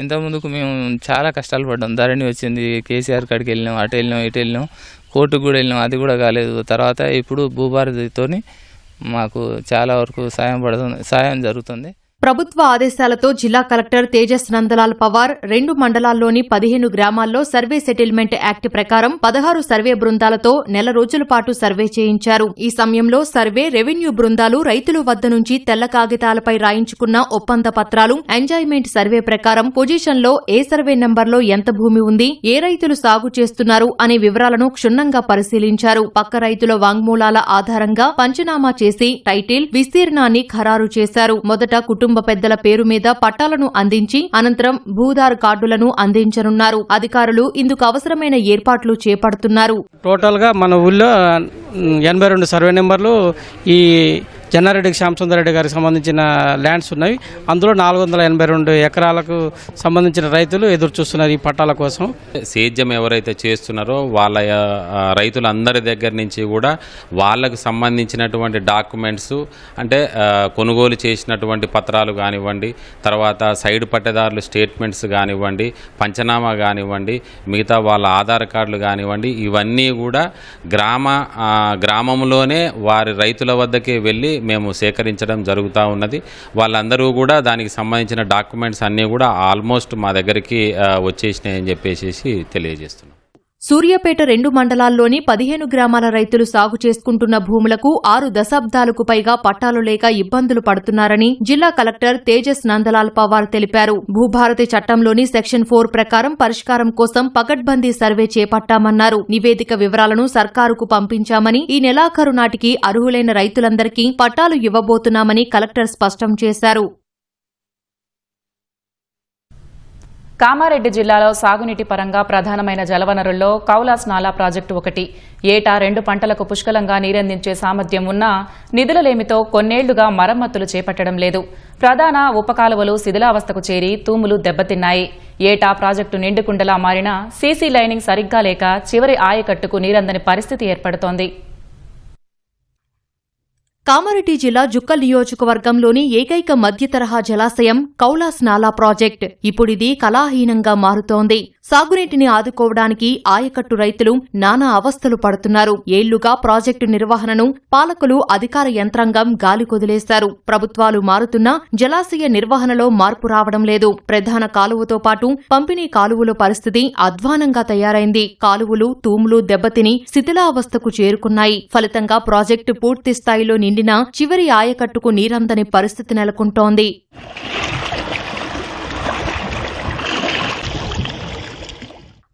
ఇంతకుముందుకు మేము చాలా కష్టాలు పడ్డాం. ధరణి వచ్చింది, కేసీఆర్ కాడికి వెళ్ళినాం, అటు వెళ్ళినాం, ఇటు వెళ్ళినాం, కోర్టుకు కూడా వెళ్ళినాం, అది కూడా కాలేదు. తర్వాత ఇప్పుడు భూభారతితో మాకు చాలా వరకు సాయం జరుగుతుంది. ప్రభుత్వ ఆదేశాలతో జిల్లా కలెక్టర్ తేజస్ నందలాల్ పవార్ 2 మండలాల్లోని 15 గ్రామాల్లో సర్వే సెటిల్మెంట్ యాక్ట్ ప్రకారం 16 సర్వే బృందాలతో నెల రోజుల పాటు సర్వే చేయించారు. ఈ సమయంలో సర్వే, రెవెన్యూ బృందాలు రైతుల వద్ద నుంచి తెల్ల కాగితాలపై రాయించుకున్న ఒప్పంద పత్రాలు, ఎంజాయ్మెంట్ సర్వే ప్రకారం పొజిషన్లో ఏ సర్వే నంబర్లో ఎంత భూమి ఉంది, ఏ రైతులు సాగు చేస్తున్నారు అనే వివరాలను క్షుణ్ణంగా పరిశీలించారు. పక్క రైతుల వాంగ్మూలాల ఆధారంగా పంచనామా చేసి టైటిల్, విస్తీర్ణాన్ని ఖరారు చేశారు. మొదట కుటుంబ పెద్దల పేరు మీద పట్టాలను అందించి అనంతరం భూదార్ కార్డులను అందించనున్నారు. అధికారులు ఇందుకు అవసరమైన ఏర్పాట్లు చేపడుతున్నారు. టోటల్ గా మన ఊళ్ళో 82 సర్వే నెంబర్లు ఈ జన్నారెడ్డి శ్యామసుందరెడ్డి గారికి సంబంధించిన ల్యాండ్స్ ఉన్నాయి. అందులో 482 ఎకరాలకు సంబంధించిన రైతులు ఎదురు చూస్తున్నారు ఈ పట్టాల కోసం. సేద్యం ఎవరైతే చేస్తున్నారో వాళ్ళ రైతులందరి దగ్గర నుంచి కూడా వాళ్ళకు సంబంధించినటువంటి డాక్యుమెంట్స్, అంటే కొనుగోలు చేసినటువంటి పత్రాలు కానివ్వండి, తర్వాత సైడ్ పట్టేదారులు స్టేట్మెంట్స్ కానివ్వండి, పంచనామా కానివ్వండి, మిగతా వాళ్ళ ఆధార్ కార్డులు కానివ్వండి, ఇవన్నీ కూడా గ్రామంలోనే వారి రైతుల వద్దకే వెళ్ళి మేము సేకరించడం జరుగుతూ ఉన్నది. వాళ్ళందరూ కూడా దానికి సంబంధించిన డాక్యుమెంట్స్ అన్నీ కూడా ఆల్మోస్ట్ మా దగ్గరికి వచ్చేసినాయని చెప్పేసి తెలియజేస్తున్నాం. సూర్యాపేట 2 మండలాల్లోని 15 గ్రామాల రైతులు సాగు చేసుకుంటున్న భూములకు 6 దశాబ్దాలకు పైగా పట్టాలు లేక ఇబ్బందులు పడుతున్నారని జిల్లా కలెక్టర్ తేజస్ నందలాల్ పవార్ తెలిపారు. భూభారతి చట్టంలోని సెక్షన్ 4 ప్రకారం పరిష్కారం కోసం పకడ్బందీ సర్వే చేపట్టామన్నారు. నివేదిక వివరాలను సర్కారుకు పంపించామని, ఈ నెలాఖరు నాటికి అర్హులైన రైతులందరికీ పట్టాలు ఇవ్వబోతున్నామని కలెక్టర్ స్పష్టం చేశారు. కామారెడ్డి జిల్లాలో సాగునీటి పరంగా ప్రధానమైన జలవనరుల్లో కౌలాస్ నాలా ప్రాజెక్టు ఒకటి. ఏటా 2 పంటలకు పుష్కలంగా నీరందించే సామర్థ్యం ఉన్నా నిధులలేమితో కొన్నేళ్లుగా మరమ్మతులు చేపట్టడం లేదు. ప్రధాన ఉపకాలువలు శిథిలావస్థకు చేరి తూములు దెబ్బతిన్నాయి. ఏటా ప్రాజెక్టు నిండుకుండలా మారినా సీసీ లైనింగ్ సరిగ్గా లేక చివరి ఆయకట్టుకు నీరందని పరిస్థితి ఏర్పడుతోంది. కామారెడ్డి జిల్లా జుక్కల్ నియోజకవర్గంలోని ఏకైక మధ్య తరహా జలాశయం కౌలాస్ నాలా ప్రాజెక్ట్ ఇప్పుడిది కళాహీనంగా మారుతోంది. సాగునీటిని ఆదుకోవడానికి ఆయకట్టు రైతులు నానా అవస్థలు పడుతున్నారు. ఏళ్లుగా ప్రాజెక్టు నిర్వహణను పాలకులు, అధికార యంత్రాంగం గాలికొదిలేశారు. ప్రభుత్వాలు మారుతున్నా జలాశయ నిర్వహణలో మార్పు రావడం లేదు. ప్రధాన కాలువతో పాటు పంపిణీ కాలువల పరిస్థితి అధ్వానంగా తయారైంది. కాలువలు, తూములు దెబ్బతిని శిథిలావస్థకు చేరుకున్నాయి. ఫలితంగా ప్రాజెక్టు పూర్తి స్థాయిలో నిండినా చివరి ఆయకట్టుకు నీరందని పరిస్థితి నెలకొంటోంది.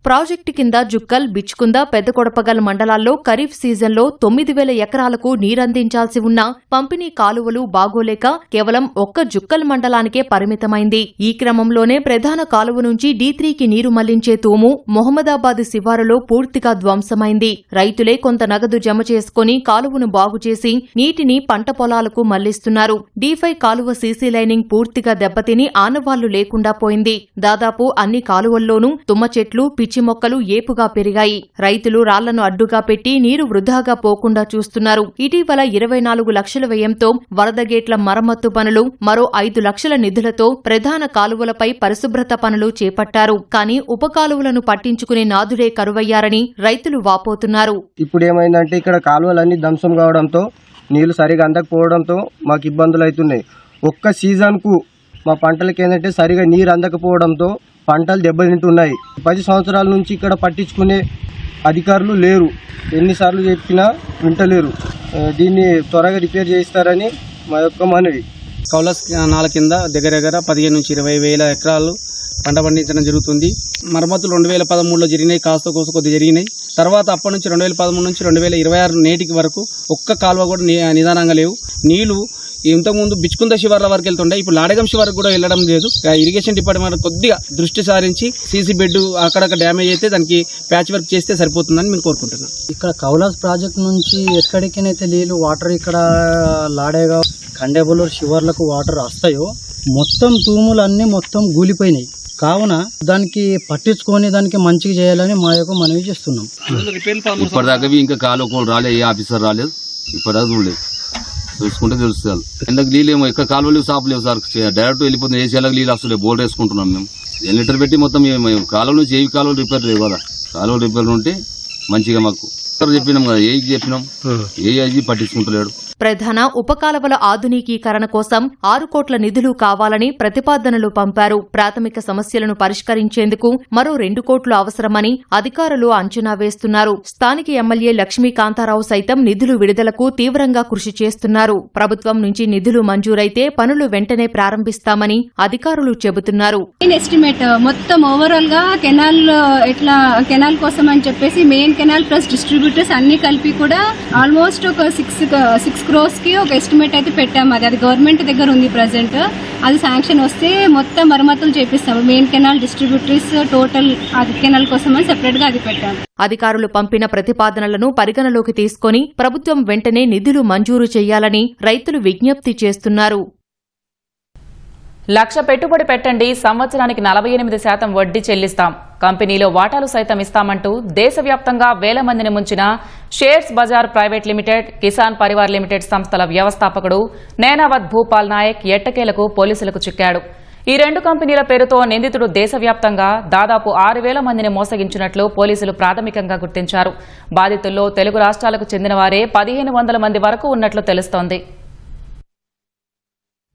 ప్రాజెక్టు కింద జుక్కల్, బిచ్కుంద, పెద్దకొడపగల్ మండలాల్లో ఖరీఫ్ సీజన్లో 9,000 ఎకరాలకు నీరందించాల్సి ఉన్న పంపిణీ కాలువలు బాగోలేక కేవలం ఒక్క జుక్కల్ మండలానికే పరిమితమైంది. ఈ క్రమంలోనే ప్రధాన కాలువ నుంచి D3కి నీరు మళ్లించే తూము మొహమ్మదాబాద్ శివారులో పూర్తిగా ధ్వంసమైంది. రైతులే కొంత నగదు జమ చేసుకుని కాలువను బాగుచేసి నీటిని పంట పొలాలకు మళ్లిస్తున్నారు. D5 కాలువ సీసీ లైనింగ్ పూర్తిగా దెబ్బతిని ఆనవాళ్లు లేకుండా పోయింది. దాదాపు అన్ని కాలువల్లోనూ తుమ్మ చెట్లు, పిచ్చి మొక్కలు ఏపుగా పెరిగాయి. రైతులు రాళ్లను అడ్డుగా పెట్టి నీరు వృధాగా పోకుండా చూస్తున్నారు. ఇటీవల 24 లక్షల వ్యయంతో వరద గేట్ల మరమ్మత్తు పనులు, మరో 5 లక్షల నిధులతో ప్రధాన కాలువలపై పరిశుభ్రత పనులు చేపట్టారు. కానీ ఉపకాలువలను పట్టించుకునే నాదుడే కరువయ్యారని రైతులు వాపోతున్నారు. ఇప్పుడు ఏమైందంటే ఇక్కడ కాలువలన్నీ ధ్వంసం కావడంతో నీళ్లు సరిగా అందకపోవడంతో మాకు ఇబ్బందులు అవుతున్నాయి. ఒక్క సీజన్కు మా పంటలకి ఏంటంటే సరిగా నీరు అందకపోవడంతో పంటలు దెబ్బతింటున్నాయి. 10 సంవత్సరాల నుంచి ఇక్కడ పట్టించుకునే అధికారులు లేరు. ఎన్నిసార్లు చెప్పినా వింటలేరు. దీన్ని త్వరగా రిపేర్ చేయిస్తారని మా యొక్క మనవి. కౌలాస్ నాల కింద దగ్గర దగ్గర 15 నుంచి 20 వేల ఎకరాలు పంట పండించడం జరుగుతుంది. మరమ్మతులు 2013లో జరిగినాయి, కాస్త కోస కొద్ది జరిగినాయి. తర్వాత అప్పటి నుంచి 2013 నుంచి 2026 నేటికి వరకు ఒక్క కాలువ కూడా నిదానంగా లేవు. నీళ్లు ఇంతకుముందు బిచ్కుంద శివార్ల వరకు వెళ్తుండే, ఇప్పుడు లాడగం శివార్కు కూడా వెళ్ళడం లేదు. ఇరిగేషన్ డిపార్ట్మెంట్ కొద్దిగా దృష్టి సారించి సీసీ బెడ్ అక్కడక్కడ డ్యామేజ్ అయితే దానికి ప్యాచ్ వర్క్ చేస్తే సరిపోతుందని మేము కోరుకుంటున్నాం. ఇక్కడ కౌలాస్ ప్రాజెక్ట్ నుంచి ఎక్కడికైతే నీళ్ళు వాటర్ ఇక్కడ లాడేగా కండేబులూరు శివర్లకు వాటర్ వస్తాయో మొత్తం తూములన్నీ మొత్తం గూలిపోయినాయి. కావున దానికి పట్టించుకొని దానికి మంచిగా చేయాలని మా యొక్క మనవి చేస్తున్నాం. ఇప్పటిదాకా ఇంకా కాలువలు రాలేదు, ఏ ఆఫీసర్ రాలేదు, ఇప్పటిదాకా చూడలేదు. చూసుకుంటే తెలుస్తుంది. ఎండకు నీళ్ళు ఏమో ఇక్కడ కాలువలు సాపు లేవు సార్, డైరెక్ట్ వెళ్ళిపోతుంది. ఏసీలకు నీళ్ళు వస్తలేదు, బోర్డు వేసుకుంటున్నాం మేము. జనరేటర్ పెట్టి మొత్తం కాలువ నుంచి ఏవి కాలువలు రిపేర్ లేవు కదా, కాలువలు రిపేర్ ఉంటే మంచిగా మాకు చెప్పినాం కదా, ఏకి చెప్పినాం, ఏ అది పట్టించుకుంటలేడు. ప్రధాన ఉపకాలువల ఆధునికీకరణ కోసం 6 కోట్ల నిధులు కావాలని ప్రతిపాదనలు పంపారు. ప్రాథమిక సమస్యలను పరిష్కరించేందుకు మరో 2 కోట్లు అవసరమని అధికారులు అంచనా వేస్తున్నారు. స్థానిక ఎమ్మెల్యే లక్ష్మీకాంతారావు సైతం నిధులు విడుదలకు తీవ్రంగా కృషి చేస్తున్నారు. ప్రభుత్వం నుంచి నిధులు మంజూరైతే పనులు వెంటనే ప్రారంభిస్తామని అధికారులు చెబుతున్నారు. ఎస్టిమేట్ మొత్తం ఓవరాల్ గా కెనాల్ కోసం అని చెప్పేసి మెయిన్ కెనాల్ ప్లస్ డిస్ట్రిబ్యూటర్స్ అన్ని కలిపి కూడా ఆల్మోస్ట్ ఒక 6 crores కి ఒక ఎస్టిమేట్ అయితే పెట్టాము. అది గవర్నమెంట్ దగ్గర ఉంది ప్రజెంట్. అది శాంక్షన్ వస్తే మొత్తం మరమ్మతులు చేపిస్తాము. మెయిన్ కెనాల్, డిస్ట్రిబ్యూటరీస్, టోటల్ అది కెనాల్ కోసం అని సెపరేట్ గా అది పెట్టాము. అధికారులు పంపిన ప్రతిపాదనలను పరిగణలోకి తీసుకుని ప్రభుత్వం వెంటనే నిధులు మంజూరు చేయాలని రైతులు విజ్ఞప్తి చేస్తున్నారు. 1,00,000 పెట్టుబడి పెట్టండి, సంవత్సరానికి 48% వడ్డీ చెల్లిస్తాం, కంపెనీలో వాటాలు సైతం ఇస్తామంటూ దేశవ్యాప్తంగా వేల మందిని ముంచిన shares Bazaar private limited, Kisan Parivar limited సంస్థల వ్యవస్థాపకుడు నేనావత్ భూపాల్ నాయక్ ఎట్టకేలకు పోలీసులకు చిక్కాడు. ఈ 2 కంపెనీల పేరుతో నిందితుడు దేశవ్యాప్తంగా దాదాపు 6,000 మందిని మోసగించినట్లు పోలీసులు ప్రాథమికంగా గుర్తించారు. బాధితుల్లో తెలుగు రాష్ట్రాలకు చెందిన వారే 1,500 మంది వరకు ఉన్నట్లు తెలుస్తోంది.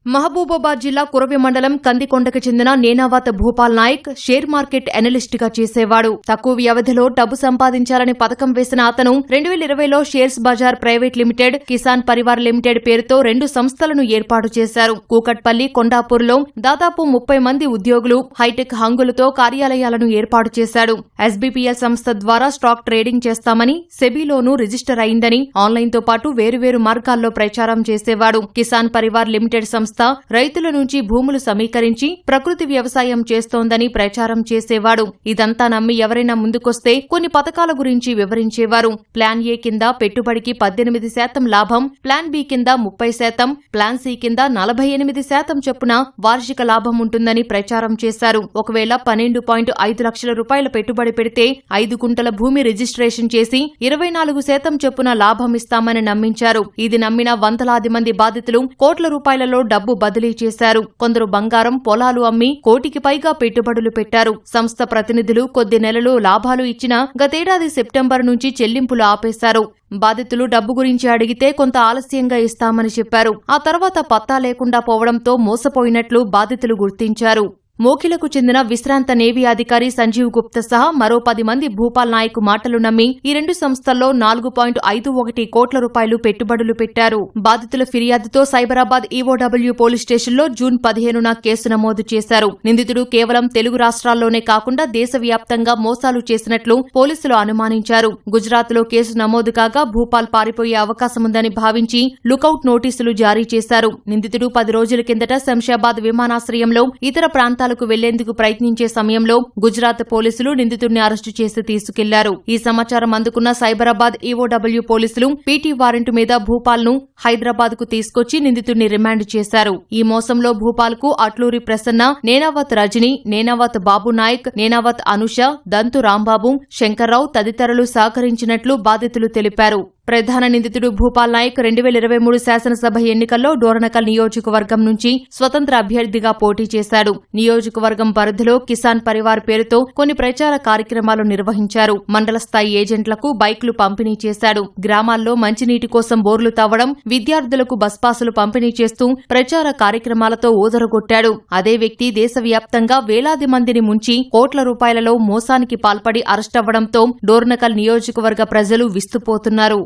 మహబూబాబాద్ జిల్లా కురవి మండలం కందికొండకు చెందిన Nenavath Bhupal Nayak share market analyst గా చేసేవాడు. తక్కువ వ్యవధిలో డబ్బు సంపాదించాలని పథకం వేసిన అతను 2020లో shares Bazaar private limited, Kisan Parivar limited పేరుతో 2 సంస్థలను ఏర్పాటు చేశారు. కూకట్పల్లి, కొండాపూర్లో దాదాపు 30 మంది ఉద్యోగులు, హైటెక్ హంగులతో కార్యాలయాలను ఏర్పాటు చేశాడు. ఎస్బీపీఎల్ సంస్థ ద్వారా స్టాక్ ట్రేడింగ్ చేస్తామని, సెబీలోనూ రిజిస్టర్ అయిందని ఆన్లైన్తో పాటు వేరువేరు మార్గాల్లో ప్రచారం చేసేవాడు. కిసాన్ పరివార్ లిమిటెడ్ సంస్థ రైతుల నుంచి భూములు సమీకరించి ప్రకృతి వ్యవసాయం చేస్తోందని ప్రచారం చేసేవాడు. ఇదంతా నమ్మి ఎవరైనా ముందుకొస్తే కొన్ని పథకాల గురించి వివరించేవారు. ప్లాన్ ఏ కింద పెట్టుబడికి 18% లాభం, ప్లాన్ బి కింద 30%, ప్లాన్ సి కింద 48% చొప్పున వార్షిక లాభం ఉంటుందని ప్రచారం చేశారు. ఒకవేళ 12.5 లక్షల రూపాయల పెట్టుబడి పెడితే 5 గుంటల భూమి రిజిస్ట్రేషన్ చేసి 24% చొప్పున లాభం ఇస్తామని నమ్మించారు. ఇది నమ్మిన వందలాది మంది బాధితులు కోట్ల రూపాయలలో డబ్బు బదిలీ చేశారు. కొందరు బంగారం, పొలాలు అమ్మి కోటికి పైగా పెట్టుబడులు పెట్టారు. సంస్థ ప్రతినిధులు కొద్ది నెలలు లాభాలు ఇచ్చినా గతేడాది సెప్టెంబర్ నుంచి చెల్లింపులు ఆపేశారు. బాధితులు డబ్బు గురించి అడిగితే కొంత ఆలస్యంగా ఇస్తామని చెప్పారు. ఆ తర్వాత పత్తా లేకుండా పోవడంతో మోసపోయినట్లు బాధితులు గుర్తించారు. మోఖిలకు చెందిన విశ్రాంత నేవీ అధికారి సంజీవ్ గుప్తా సహా మరో 10 మంది భూపాల్ నాయక్ మాటలు నమ్మి ఈ 2 సంస్థల్లో 4.51 కోట్ల రూపాయలు పెట్టుబడులు పెట్టారు. బాధితుల ఫిర్యాదుతో సైబరాబాద్ ఈఓడబ్ల్యూ పోలీస్ స్టేషన్లో జూన్ 15న కేసు నమోదు చేశారు. నిందితుడు కేవలం తెలుగు రాష్ట్రాల్లోనే కాకుండా దేశవ్యాప్తంగా మోసాలు చేసినట్లు పోలీసులు అనుమానించారు. గుజరాత్లో కేసు నమోదు కాగా భూపాల్ పారిపోయే అవకాశముందని భావించి లుకౌట్ నోటీసులు జారీ చేశారు. నిందితుడు 10 రోజుల కిందట శంషాబాద్ విమానాశ్రయంలో ఇతర ప్రాంతాలకు వెళ్లేందుకు ప్రయత్నించే సమయంలో గుజరాత్ పోలీసులు నిందితుడిని అరెస్టు చేసి తీసుకెళ్లారు. ఈ సమాచారం అందుకున్న సైబరాబాద్ ఈఓడబ్ల్యూ పోలీసులు పీటీ వారెంట్ మీద భూపాల్ ను హైదరాబాద్ కు తీసుకొచ్చి నిందితుడిని రిమాండ్ చేశారు. ఈ మోసంలో భూపాల్ కు అట్లూరి ప్రసన్న, నేనావత్ రజని, నేనావత్ బాబు నాయక్, నేనావత్ అనుష, దంతు రాంబాబు, శంకర్రావు తదితరులు సహకరించినట్లు బాధితులు తెలిపారు. ప్రధాన నిందితుడు భూపాల్ నాయక్ 2023 శాసనసభ ఎన్నికల్లో డోర్నకల్ నియోజకవర్గం నుంచి స్వతంత్ర అభ్యర్థిగా పోటీ చేశాడు. నియోజకవర్గం పరిధిలో కిసాన్ పరివార్ పేరుతో కొన్ని ప్రచార కార్యక్రమాలు నిర్వహించారు. మండల స్థాయి ఏజెంట్లకు బైక్లు పంపిణీ చేశాడు. గ్రామాల్లో మంచినీటి కోసం బోర్లు తవ్వడం, విద్యార్థులకు బస్ పాసులు పంపిణీ చేస్తూ ప్రచార కార్యక్రమాలతో ఊదరగొట్టాడు. అదే వ్యక్తి దేశవ్యాప్తంగా వేలాది మందిని ముంచి కోట్ల రూపాయలలో మోసానికి పాల్పడి అరెస్టవ్వడంతో డోర్నకల్ నియోజకవర్గ ప్రజలు విస్తుపోతున్నారు.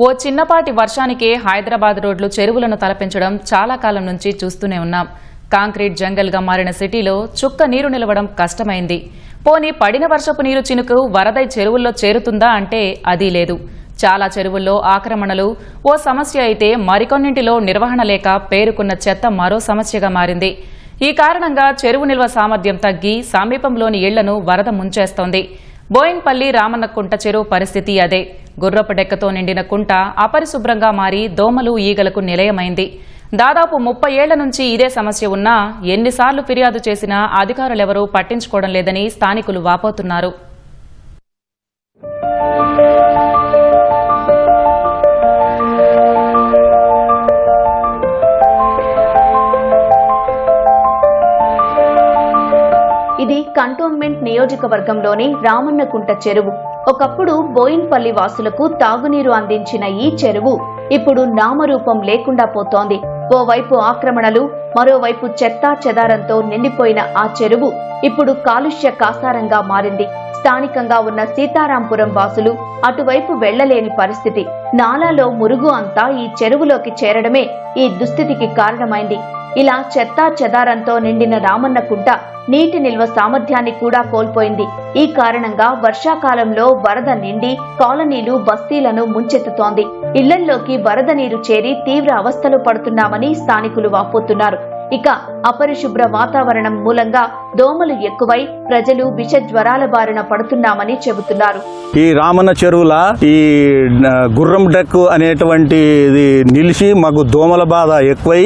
ఓ చిన్నపాటి వర్షానికే హైదరాబాద్ రోడ్లు చెరువులను తలపించడం చాలా కాలం నుంచి చూస్తూనే ఉన్నాం. కాంక్రీట్ జంగల్గా మారిన సిటీలో చుక్క నీరు నిలవడం కష్టమైంది. పోనీ పడిన వర్షపు నీరు చినుకు వరదై చెరువుల్లో చేరుతుందా అంటే అదీ లేదు. చాలా చెరువుల్లో ఆక్రమణలు ఓ సమస్య అయితే మరికొన్నింటిలో నిర్వహణ లేక పేరుకున్న చెత్త మరో సమస్యగా మారింది. ఈ కారణంగా చెరువు నిల్వ సామర్థ్యం తగ్గి సమీపంలోని ఇళ్లను వరద ముంచేస్తోంది. బోయిన్పల్లి రామన్నకుంట చెరువు పరిస్థితి అదే. గుర్రపు డెక్కతో నిండిన కుంట అపరిశుభ్రంగా మారి దోమలు, ఈగలకు నిలయమైంది. దాదాపు 30 ఏళ్ల నుంచి ఇదే సమస్య ఉన్నా ఎన్నిసార్లు ఫిర్యాదు చేసినా అధికారులెవరూ పట్టించుకోవడం లేదని స్థానికులు వాపోతున్నారు. ఇది కంటోన్మెంట్ నియోజకవర్గంలోని రామన్నకుంట చెరువు. ఒకప్పుడు బోయిన్పల్లి వాసులకు తాగునీరు అందించిన ఈ చెరువు ఇప్పుడు నామరూపం లేకుండా పోతోంది. ఓవైపు ఆక్రమణలు, మరోవైపు చెత్తా చెదారంతో నిండిపోయిన ఆ చెరువు ఇప్పుడు కాలుష్య కాసారంగా మారింది. స్థానికంగా ఉన్న సీతారాంపురం వాసులు అటువైపు వెళ్లలేని పరిస్థితి. నాలాలో మురుగు అంతా ఈ చెరువులోకి చేరడమే ఈ దుస్థితికి కారణమైంది. ఇలా చెత్తా చెదారంతో నిండిన రామన్నకుంట నీటి నిల్వ సామర్థ్యాన్ని కూడా కోల్పోయింది. ఈ కారణంగా వర్షాకాలంలో వరద నిండి కాలనీలు, బస్తీలను ముంచెత్తుతోంది. ఇళ్లల్లోకి వరద నీరు చేరి తీవ్ర అవస్థలు పడుతున్నామని స్థానికులు వాపోతున్నారు. ఇక అపరిశుభ్ర వాతావరణం మూలంగా దోమలు ఎక్కువై ప్రజలు విష జ్వరాల బారిన పడుతున్నామని చెబుతున్నారు. ఈ రామన్న చెరువుల ఈ గుర్రం డెక్ అనేటువంటిది నిలిచి మాకు దోమల బాధ ఎక్కువై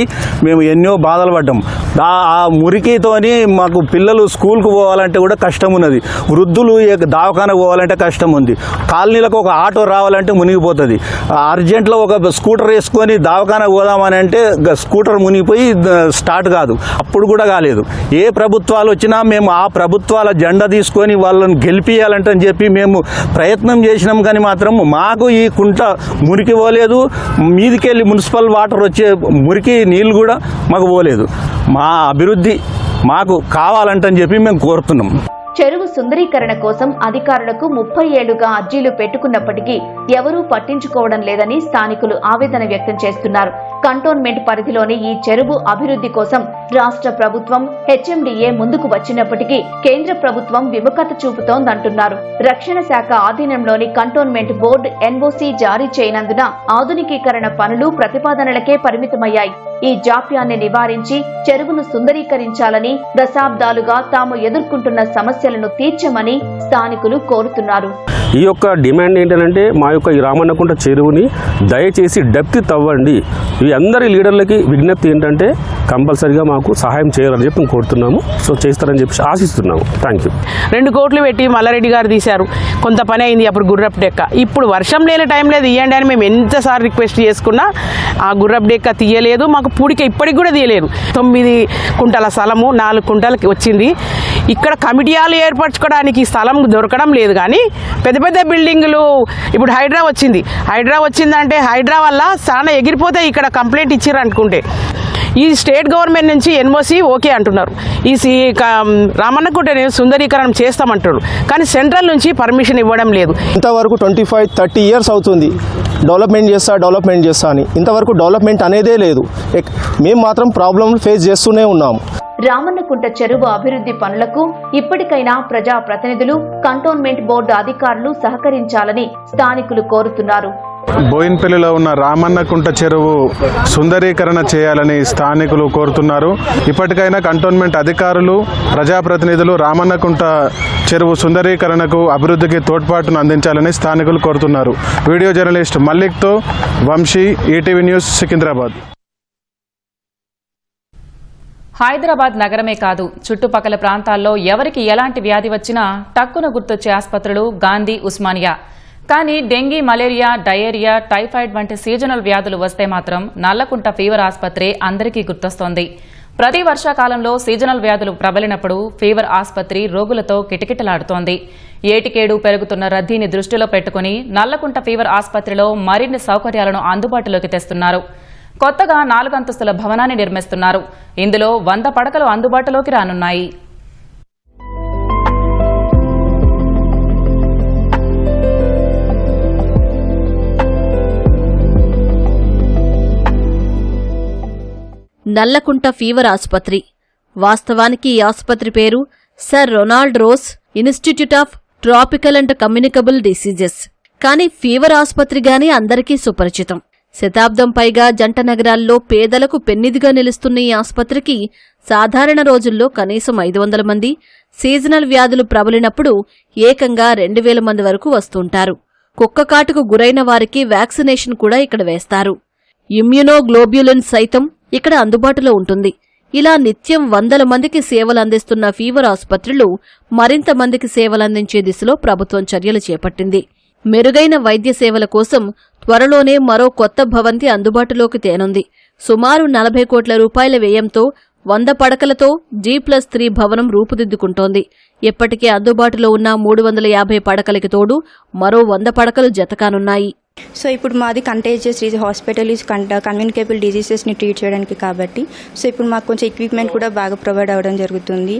మేము ఎన్నో బాధలు పడ్డాం. ఆ మురికితోని మాకు పిల్లలు స్కూల్కు పోవాలంటే కూడా కష్టం ఉన్నది. వృద్ధులు దవాఖానకు పోవాలంటే కష్టం ఉంది. కాలనీలకు ఒక ఆటో రావాలంటే మునిగిపోతుంది. అర్జెంట్లో ఒక స్కూటర్ వేసుకొని దవాఖానకు పోదామని అంటే స్కూటర్ మునిగిపోయి స్టార్ట్ కాదు. అప్పుడు కూడా కాలేదు. ఏ ప్రభుత్వాలు వచ్చినా మేము ఆ ప్రభుత్వాల జెండా తీసుకొని వాళ్ళని గెలిపియాలంటే అని చెప్పి మేము ప్రయత్నం చేసినాం. కానీ మాత్రం మాకు ఈ కుంట మురికి పోలేదు. మీదికెళ్ళి మున్సిపల్ వాటర్ వచ్చే మురికి నీళ్ళు కూడా మాకు పోలేదు. మా అభివృద్ధి మాకు కావాలంటని చెప్పి మేము కోరుతున్నాం. చెరువు సుందరీకరణ కోసం అధికారులకు 30 ఏళ్లుగా అర్జీలు పెట్టుకున్నప్పటికీ ఎవరూ పట్టించుకోవడం లేదని స్థానికులు ఆవేదన వ్యక్తం చేస్తున్నారు. కంటోన్మెంట్ పరిధిలోని ఈ చెరువు అభివృద్ధి కోసం రాష్ట్ర ప్రభుత్వం, హెచ్ఎండిఏ ముందుకు వచ్చినప్పటికీ కేంద్ర ప్రభుత్వం విముఖత చూపుతోందంటున్నారు. రక్షణ శాఖ ఆధీనంలోని కంటోన్మెంట్ బోర్డు ఎన్ఓసీ జారీ చేయనందున ఆధునికీకరణ పనులు ప్రతిపాదనలకే పరిమితమయ్యాయి. ఈ జాప్యాన్ని నివారించి చెరువును సుందరీకరించాలని దశాబ్దాలుగా తాము ఎదుర్కొంటున్న సమస్యలను తీర్చమని స్థానికులు కోరుతున్నారు. ఈ యొక్క డిమాండ్ ఏంటంటే మా యొక్క ఈ రామన్నకుంట చెరువుని దయచేసి డెప్త్ తవ్వండి. ఈ అందరి లీడర్లకి విజ్ఞప్తి ఏంటంటే కంపల్సరీగా మాకు సహాయం చేయాలని చెప్పి కోరుతున్నాము. సో చేస్తారని చెప్పి ఆశిస్తున్నాము. Thank you. 2 కోట్లు పెట్టి మల్లారెడ్డి గారు తీశారు. కొంత పని అయింది. అప్పుడు గుర్రపు డెక్క. ఇప్పుడు వర్షం లేని టైంలో తీయండి అని మేము ఎంతసార్లు రిక్వెస్ట్ చేసుకున్నా ఆ గుర్రపు డెక్క తీయలేదు. మాకు పూడిక ఇప్పటికి కూడా తీయలేదు. 9 కుంటల స్థలము 4 కుంటలకి వచ్చింది. ఇక్కడ కమిటీలు ఏర్పరచుకోవడానికి స్థలం దొరకడం లేదు. కానీ పెద్ద పెద్ద బిల్డింగులు ఇప్పుడు హైడ్రా వచ్చిందంటే హైడ్రా వల్ల చాలా ఎగిరిపోతాయి. ఇక్కడ కంప్లైంట్ ఇచ్చారు అనుకుంటే ఈ స్టేట్ గవర్నమెంట్ నుంచి ఎన్ఓసి ఓకే అంటున్నారు. ఈ రామన్నకుంటని సుందరీకరణం చేస్తామంటారు. కానీ సెంట్రల్ నుంచి పర్మిషన్ ఇవ్వడం లేదు. ఇంతవరకు 25-30 ఇయర్స్ అవుతుంది డెవలప్మెంట్ చేస్తా అని. ఇంతవరకు డెవలప్మెంట్ అనేదే లేదు. మేము మాత్రం ప్రాబ్లం ఫేస్ చేస్తూనే ఉన్నాము. రామన్నకుంట చెరువు అభివృద్ధి పనులకు ఇప్పటికైనా ప్రజా ప్రతినిధులు, కంటోన్మెంట్ బోర్డు అధికారులు సహకరించాలని స్థానికులు కోరుతున్నారు. బోయిన్పల్లిలో ఉన్న రామన్నకుంట చెరువు సుందరీకరణ చేయాలని స్థానికులు కోరుతున్నారు. ఇప్పటికైనా కంటోన్మెంట్ అధికారులు, ప్రజాప్రతినిధులు రామన్నకుంట చెరువు సుందరీకరణకు, అభివృద్ధికి తోడ్పాటును అందించాలని స్థానికులు కోరుతున్నారు. వీడియో జర్నలిస్ట్ మల్లిక్తో వంశీ, ఈటీవీ న్యూస్, సికింద్రాబాద్. హైదరాబాద్ నగరమే కాదు, చుట్టుపక్కల ప్రాంతాల్లో ఎవరికి ఎలాంటి వ్యాధి వచ్చినా టక్కున గుర్తొచ్చే ఆసుపత్రులు గాంధీ, ఉస్మానియా. కానీ డెంగీ, మలేరియా, డయేరియా, టైఫాయిడ్ వంటి సీజనల్ వ్యాధులు వస్తే మాత్రం నల్లకుంట ఫీవర్ ఆసుపత్రి అందరికీ గుర్తొస్తోంది. ప్రతి వర్షాకాలంలో సీజనల్ వ్యాధులు ప్రబలినప్పుడు ఫీవర్ ఆసుపత్రి రోగులతో కిటకిటలాడుతోంది. ఏటికేడు పెరుగుతున్న రద్దీని దృష్టిలో పెట్టుకుని నల్లకుంట ఫీవర్ ఆసుపత్రిలో మరిన్ని సౌకర్యాలను అందుబాటులోకి తెస్తున్నారు. కొత్తగా 4 అంతస్తుల భవనాన్ని నిర్మిస్తున్నారు. ఇందులో 100 పడకలు అందుబాటులోకి రానున్నాయి. నల్లకుంట ఫీవర్ ఆసుపత్రి. వాస్తవానికి ఈ ఆసుపత్రి పేరు sir Ronald Ross institute of tropical and communicable diseases. కానీ ఫీవర్ ఆసుపత్రిగానే అందరికీ సుపరిచితం. శతాబ్దం పైగా జంట నగరాల్లో పేదలకు పెన్నిదిగా నిలుస్తున్న ఈ ఆసుపత్రికి సాధారణ రోజుల్లో కనీసం 500 మంది, సీజనల్ వ్యాధులు ప్రబలినప్పుడు ఏకంగా 2000 మంది వరకు వస్తుంటారు. కుక్కకాటుకు గురైన వారికి వ్యాక్సినేషన్ కూడా ఇక్కడ వేస్తారు. ఇమ్యునోగ్లోబ్యులిన్స్ సైతం ఇక్కడ అందుబాటులో ఉంటుంది. ఇలా నిత్యం వందల మందికి సేవలు అందిస్తున్న ఫీవర్ ఆసుపత్రులు మరింత మందికి సేవలందించే దిశలో ప్రభుత్వం చర్యలు చేపట్టింది. మెరుగైన వైద్య సేవల కోసం త్వరలోనే మరో కొత్త భవంతి అందుబాటులోకి తేనుంది. సుమారు 40 కోట్ల రూపాయల వ్యయంతో 100 పడకలతో G+3 భవనం రూపుదిద్దుకుంటోంది. ఇప్పటికే అందుబాటులో ఉన్న 350 పడకలకి తోడు మరో 100 పడకలు జతకానున్నాయి. సో ఇప్పుడు మాది కంటేజియస్ హాస్పిటల్ ఈజ్ కమ్యూనికేబుల్ డిజీజెస్ని ట్రీట్ చేయడానికి కాబట్టి సో ఇప్పుడు మాకు కొంచెం ఎక్విప్మెంట్ కూడా బాగా ప్రొవైడ్ అవ్వడం జరుగుతుంది.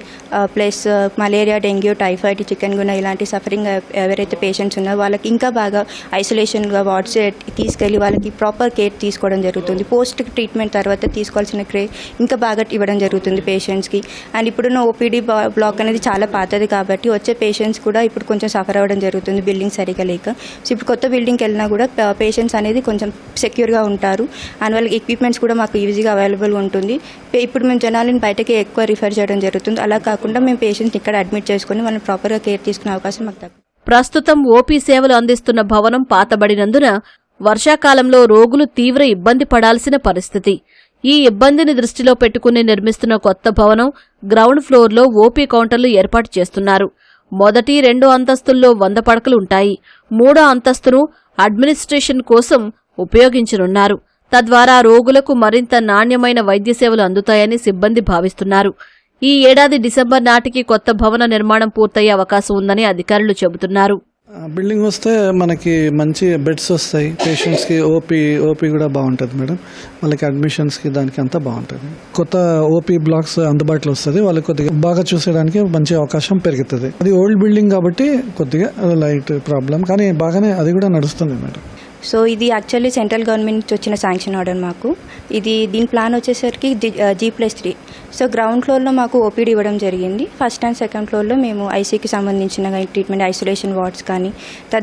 Plus malaria, dengue, typhoid, chikungunya ఇలాంటి సఫరింగ్ ఎవరైతే పేషెంట్స్ ఉన్నారో వాళ్ళకి ఇంకా బాగా ఐసోలేషన్గా వార్డ్స్ తీసుకెళ్ళి వాళ్ళకి ప్రాపర్ కేర్ తీసుకోవడం జరుగుతుంది. పోస్ట్ ట్రీట్మెంట్ తర్వాత తీసుకోవాల్సిన కేర్ ఇంకా బాగా ఇవ్వడం జరుగుతుంది పేషెంట్స్కి. అండ్ ఇప్పుడున్న ఓపీడీ బ్లాక్ అనేది చాలా పాతది కాబట్టి వచ్చే పేషెంట్స్ కూడా ఇప్పుడు కొంచెం సఫర్ అవ్వడం జరుగుతుంది బిల్డింగ్ సరిగా లేక. సో ఇప్పుడు కొత్త బిల్డింగ్కి వెళ్ళినా కూడా పేషెంట్స్ అనేది కొంచెం సెక్యూర్గా ఉంటారు. అండ్ వాళ్ళకి ఎక్విప్మెంట్స్ కూడా మాకు ఈజీగా అవైలబుల్ ఉంటుంది. ఇప్పుడు మేము జనాలను బయటకి ఎక్కువ రిఫర్ చేయడం జరుగుతుంది. అలా కాకుండా మేము పేషెంట్ని ఇక్కడ అడ్మిట్ చేసుకుని వాళ్ళని ప్రాపర్గా కేర్ తీసుకునే అవకాశం మాకు తక్కువ. ప్రస్తుతం ఓపీ సేవలు అందిస్తున్న భవనం పాతబడినందున వర్షాకాలంలో రోగులు తీవ్ర ఇబ్బంది పడాల్సిన పరిస్థితి. ఈ ఇబ్బందిని దృష్టిలో పెట్టుకుని నిర్మిస్తున్న కొత్త భవనం గ్రౌండ్ ఫ్లోర్లో ఓపీ కౌంటర్లు ఏర్పాటు చేస్తున్నారు. మొదటి 2 అంతస్తుల్లో 100 పడకలు ఉంటాయి. 3వ అంతస్తును అడ్మినిస్ట్రేషన్ కోసం ఉపయోగించనున్నారు. తద్వారా రోగులకు మరింత నాణ్యమైన వైద్య సేవలు అందుతాయని సిబ్బంది భావిస్తున్నారు. ఈ ఏడాది డిసెంబర్ నాటికి కొత్త భవన నిర్మాణం పూర్తయ్యే అవకాశం ఉందని అధికారులు చెబుతున్నారు. బిల్డింగ్ వస్తే మనకి మంచి బెడ్స్ వస్తాయి. పేషెంట్స్కి ఓపీ కూడా బాగుంటుంది మేడం. వాళ్ళకి అడ్మిషన్స్కి దానికి అంతా బాగుంటుంది. కొత్త ఓపీ బ్లాక్స్ అందుబాటులో వస్తుంది. వాళ్ళకి కొద్దిగా బాగా చూసేయడానికి మంచి అవకాశం పెరుగుతుంది. అది ఓల్డ్ బిల్డింగ్ కాబట్టి కొద్దిగా లైట్ ప్రాబ్లం, కానీ బాగానే అది కూడా నడుస్తుంది మేడం. సో ఇది యాక్చువల్లీ సెంట్రల్ గవర్నమెంట్ నుంచి వచ్చిన శాంక్షన్ ఆర్డర్ మాకు. దీని ప్లాన్ వచ్చేసరికి G+3. సో గ్రౌండ్ ఫ్లోర్లో మాకు ఓపీడీ ఇవ్వడం జరిగింది. ఫస్ట్ అండ్ సెకండ్ ఫ్లోర్లో మేము ఐసీకి సంబంధించిన ట్రీట్మెంట్ ఐసోలేషన్ వార్డ్స్ కానీ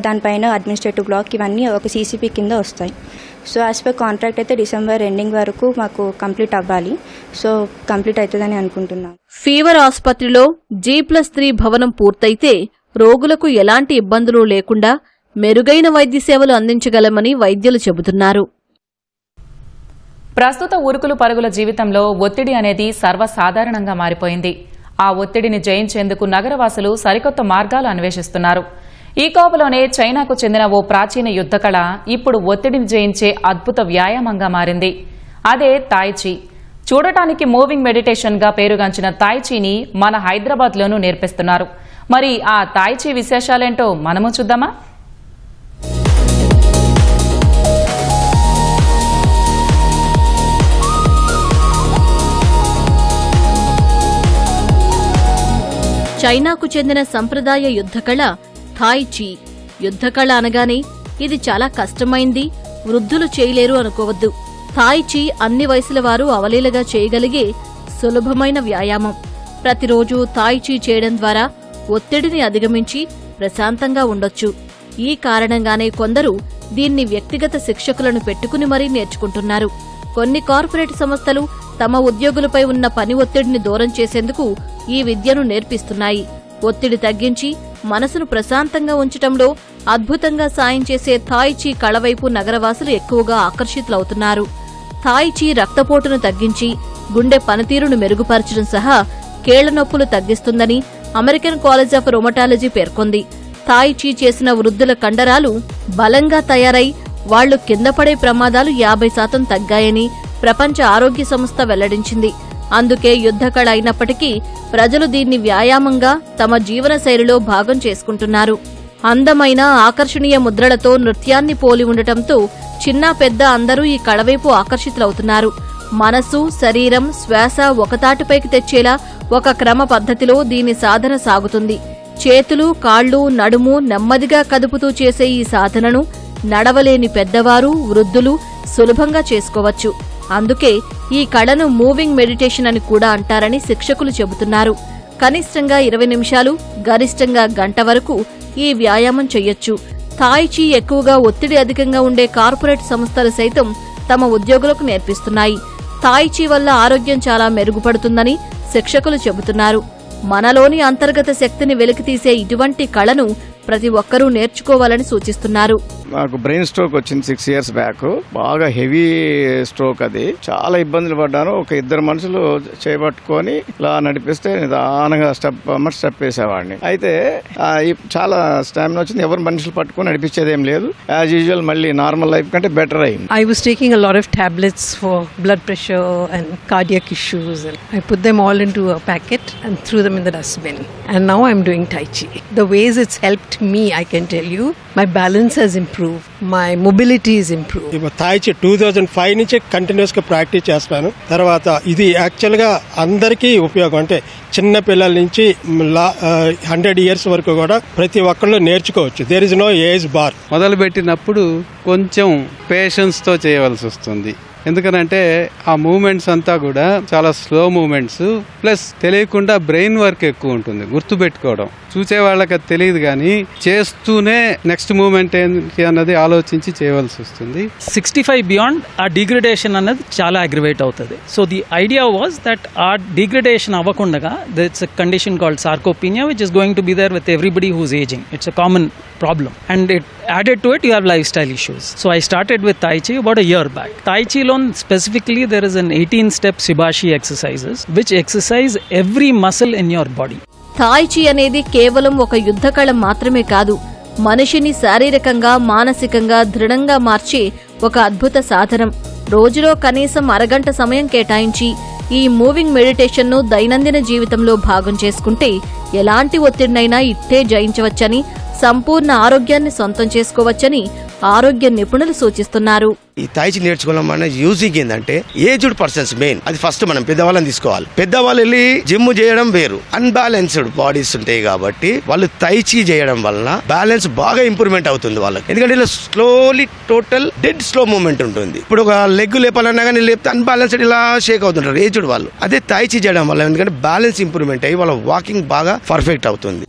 దానిపైన అడ్మినిస్ట్రేటివ్ బ్లాక్ ఇవన్నీ ఒక CCP కింద వస్తాయి. సో యాజ్ పర్ కాంట్రాక్ట్ అయితే డిసెంబర్ ఎండింగ్ వరకు మాకు కంప్లీట్ అవ్వాలి. సో కంప్లీట్ అవుతుందని అనుకుంటున్నాం. ఫీవర్ ఆసుపత్రిలో G+3 భవనం పూర్తయితే రోగులకు ఎలాంటి ఇబ్బందులు లేకుండా మెరుగైన వైద్య సేవలు అందించగలమని వైద్యులు చెబుతున్నారు. ప్రస్తుత ఉరుకులు పరుగుల జీవితంలో ఒత్తిడి అనేది సర్వసాధారణంగా మారిపోయింది. ఆ ఒత్తిడిని జయించేందుకు నగరవాసులు సరికొత్త మార్గాలు అన్వేషిస్తున్నారు. ఈ కోవలోనే చైనాకు చెందిన ఓ ప్రాచీన యుద్ధకళ ఇప్పుడు ఒత్తిడిని జయించే అద్భుత వ్యాయామంగా మారింది. అదే తాయ్చీ. చూడటానికి మూవింగ్ మెడిటేషన్గా పేరుగాంచిన తాయ్చీని మన హైదరాబాద్లోనూ నేర్పిస్తున్నారు. మరి ఆ తాయ్చీ విశేషాలేంటో మనము చూద్దామా? చైనాకు చెందిన సంప్రదాయ యుద్ధకళ థాయ్చీ. యుద్ధకళ అనగానే ఇది చాలా కష్టమైంది, వృద్ధులు చేయలేరు అనుకోవద్దు. థాయ్చీ అన్ని వయసుల వారు అవలీలగా చేయగలిగే సులభమైన వ్యాయామం. ప్రతిరోజు థాయ్చీ చేయడం ద్వారా ఒత్తిడిని అధిగమించి ప్రశాంతంగా ఉండొచ్చు. ఈ కారణంగానే కొందరు దీన్ని వ్యక్తిగత శిక్షకులను పెట్టుకుని మరీ నేర్చుకుంటున్నారు. కొన్ని కార్పొరేట్ సంస్థలు తమ ఉద్యోగులపై ఉన్న పని ఒత్తిడిని దూరం చేసేందుకు ఈ విద్యను నేర్పిస్తున్నాయి. ఒత్తిడి తగ్గించి మనసును ప్రశాంతంగా ఉంచటంలో అద్భుతంగా సాయం చేసే థాయ్చీ కళవైపు నగరవాసులు ఎక్కువగా ఆకర్షితులవుతున్నారు. థాయ్చీ రక్తపోటును తగ్గించి గుండె పనితీరును మెరుగుపరచడం సహా కీళ్ల నొప్పులు తగ్గిస్తుందని అమెరికన్ కాలేజ్ ఆఫ్ రొమటాలజీ పేర్కొంది. థాయ్చీ చేసిన వృద్ధుల కండరాలు బలంగా తయారై వాళ్లు కింద పడే ప్రమాదాలు 50% తగ్గాయని ప్రపంచ ఆరోగ్య సంస్థ వెల్లడించింది. అందుకే యుద్ధకళ అయినప్పటికీ ప్రజలు దీన్ని వ్యాయామంగా తమ జీవనశైలిలో భాగం చేసుకుంటున్నారు. అందమైన ఆకర్షణీయ ముద్రలతో నృత్యాన్ని పోలి ఉండటంతో చిన్న పెద్ద అందరూ ఈ కళవైపు ఆకర్షితులవుతున్నారు. మనసు, శరీరం, శ్వాస ఒకతాటిపైకి తెచ్చేలా ఒక క్రమ పద్ధతిలో దీని సాధన సాగుతుంది. చేతులు, కాళ్లు, నడుము నెమ్మదిగా కదుపుతూ చేసే ఈ సాధనను నడవలేని పెద్దవారు, వృద్ధులు సులభంగా చేసుకోవచ్చు. అందుకే ఈ కళను మూవింగ్ మెడిటేషన్ అని కూడా అంటారని శిక్షకులు చెబుతున్నారు. కనిష్టంగా 20 నిమిషాలు, గరిష్టంగా గంట వరకు ఈ వ్యాయామం చెయ్యొచ్చు. థాయ్చీ ఎక్కువగా ఒత్తిడి అధికంగా ఉండే కార్పొరేట్ సంస్థలు సైతం తమ ఉద్యోగులకు నేర్పిస్తున్నాయి. థాయ్చీ వల్ల ఆరోగ్యం చాలా మెరుగుపడుతుందని శిక్షకులు చెబుతున్నారు. మనలోని అంతర్గత శక్తిని వెలికితీసే ఇటువంటి కళను ప్రతి ఒక్కరూ నేర్చుకోవాలని సూచిస్తున్నారు. మాకు బ్రెయిన్ స్ట్రోక్ వచ్చింది 6 years బ్యాక్. బాగా హెవీ స్ట్రోక్. అది చాలా ఇబ్బందులు పడ్డాను. ఒక 2 మనుషులు చేపట్టుకొని ఇలా నడిపిస్తే నిదానంగా స్టెప్ వేసేవాడిని. అయితే చాలా స్టామినా వచ్చింది. ఎవరు మనుషులు పట్టుకొని నడిపించేది ఏం లేదు. యాజ్ యూజువల్ మళ్ళీ నార్మల్ లైఫ్ కంటే బెటర్ అయింది. I was taking a lot of tablets for blood pressure and cardiac issues, and I put them all into a packet and threw them in the dustbin. And now I'm doing Tai Chi. The ways it's helped me, I can tell you, my balance has improved, my mobility is improved. Tai Chi 2005 నుంచి continuous గా practice చేస్తాను. తర్వాత ఇది actual గా అందరికీ ఉపయోగం. అంటే చిన్న పిల్లల నుంచి 100 years వరకు కూడా ప్రతి ఒక్కళ్ళు నేర్చుకోవచ్చు. There is no age bar. మొదలుపెట్టినప్పుడు కొంచెం పేషెన్స్తో చేయవలసి వస్తుంది. ఎందుకనంటే ఆ మూమెంట్స్ అంతా కూడా చాలా స్లో మూమెంట్స్, ప్లస్ తెలియకుండా బ్రెయిన్ వర్క్ ఎక్కువ ఉంటుంది, గుర్తుపెట్టుకోవడం. చూసే వాళ్ళకి అది తెలియదు, కానీ చేస్తూనే నెక్స్ట్ మూమెంట్ ఏంటి అన్నది ఆలోచించి చేయవలసి వస్తుంది. 65 బియాండ్ ఆ డిగ్రేడేషన్ అన్నది చాలా అగ్రివేట్ అవుతుంది. So the idea was that uh degradation అవ్వకుండా it's a condition called sarcopenia which is going to be there with everybody who's ageing. It's a common problem and it added to it you have lifestyle issues. So I started with Tai Chi about a year back. Tai Chi alone specifically there is an 18-step Shibashi exercises which exercise every muscle in your body. Tai Chi అనేది కేవలం ఒక యుద్ధ కళ మాత్రమే కాదు, మనిషిని శారీరకంగా మానసికంగా దృఢంగా మార్చే ఒక అద్భుత సాధనం. రోజులో కనీసం అరగంట సమయం కేటాయించి ఈ మూవింగ్ మెడిటేషన్ను దైనందిన జీవితంలో భాగం చేసుకుంటే ఎలాంటి ఒత్తిడినైనా ఇట్టే జయించవచ్చని, సంపూర్ణ ఆరోగ్యాన్ని సొంతం చేసుకోవచ్చని ఆరోగ్య నిపుణులు సూచిస్తున్నారు. ఈ తాయిచి నేర్చుకోవడం మన యూజింగ్ ఏంటంటే ఏజ్డ్ పర్సన్స్ మెయిన్. అది ఫస్ట్ మనం పెద్దవాళ్ళని తీసుకోవాలి. పెద్దవాళ్ళు వెళ్ళి జిమ్ చేయడం వేరు, అన్బ్యాలెన్స్డ్ బాడీస్ ఉంటాయి కాబట్టి వాళ్ళు తైచి చేయడం వలన బ్యాలెన్స్ బాగా ఇంప్రూవ్మెంట్ అవుతుంది వాళ్ళకి. ఎందుకంటే ఇలా slowly total dead slow movement ఉంటుంది. ఇప్పుడు ఒక లెగ్ లేపాలన్నా కానీ లేపితే అన్బ్యాలెన్స్డ్ ఇలా షేక్ అవుతుంటారు ఏజ్డ్ వాళ్ళు. అదే తైచి చేయడం వల్ల ఎందుకంటే బ్యాలెన్స్ ఇంప్రూవ్మెంట్ అయ్యి వాళ్ళ వాకింగ్ బాగా పర్ఫెక్ట్ అవుతుంది.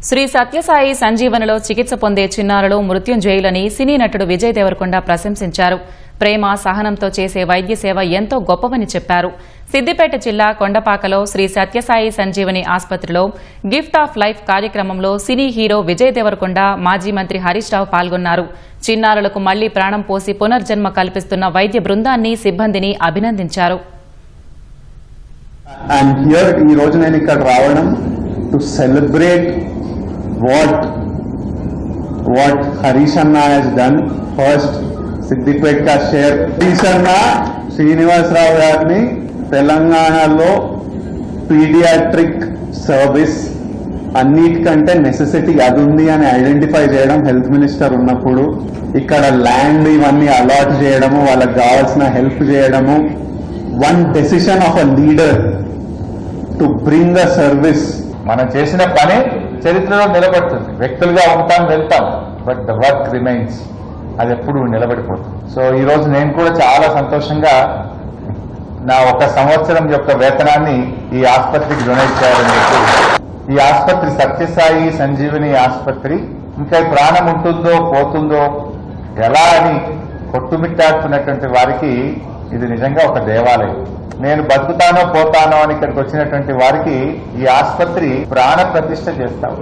శ్రీ సత్యసాయి సంజీవనిలో చికిత్స పొందే చిన్నారులు మృత్యుంజయులని సినీ నటుడు విజయ్ దేవరకొండ ప్రశంసించారు. ప్రేమ సహనంతో చేసే వైద్య సేవ ఎంతో గొప్పవని చెప్పారు. సిద్దిపేట జిల్లా కొండపాకలో శ్రీ సత్యసాయి సంజీవని ఆసుపత్రిలో గిఫ్ట్ ఆఫ్ లైఫ్ కార్యక్రమంలో సినీ హీరో విజయ్ దేవరకొండ, మాజీ మంత్రి హరీష్ రావు పాల్గొన్నారు. చిన్నారులకు మళ్లీ ప్రాణం పోసి పునర్జన్మ కల్పిస్తున్న వైద్య బృందాన్ని, సిబ్బందిని అభినందించారు. what Harish Anna has done. First Siddipet ka share Harish Anna Srinivas Rao garni Telangana pediatric service అన్నిటికంటే నెసెసిటీ అది ఉంది అని ఐడెంటిఫై చేయడం, హెల్త్ మినిస్టర్ ఉన్నప్పుడు ఇక్కడ ల్యాండ్ ఇవన్నీ అలాట్ చేయడము, వాళ్ళకి కావాల్సిన హెల్ప్ చేయడము, one decision of a leader to bring a service. మనం చేసిన పని చరిత్రలో నిలబడుతుంది. వ్యక్తులుగా ఉంటాం, వెళ్తాం, బట్ ద వర్క్ రిమైన్స్. అది ఎప్పుడు నిలబడిపోతుంది. సో ఈరోజు నేను కూడా చాలా సంతోషంగా నా 1 సంవత్సరం యొక్క వేతనాన్ని ఈ ఆసుపత్రికి డొనేట్ చేయాలని చెప్పి, ఈ ఆసుపత్రి సత్యసాయి సంజీవని ఆసుపత్రి ఇంకా ప్రాణం ఉంటుందో పోతుందో ఎలా అని కొట్టుమిట్టాడుతున్నటువంటి వారికి ఇది నిజంగా ఒక దేవాలయం. నేను బతుకుతానో పోతానో అని ఇక్కడికి వచ్చినటువంటి వారికి ఈ ఆసుపత్రి ప్రాణ ప్రతిష్ఠ చేస్తాం.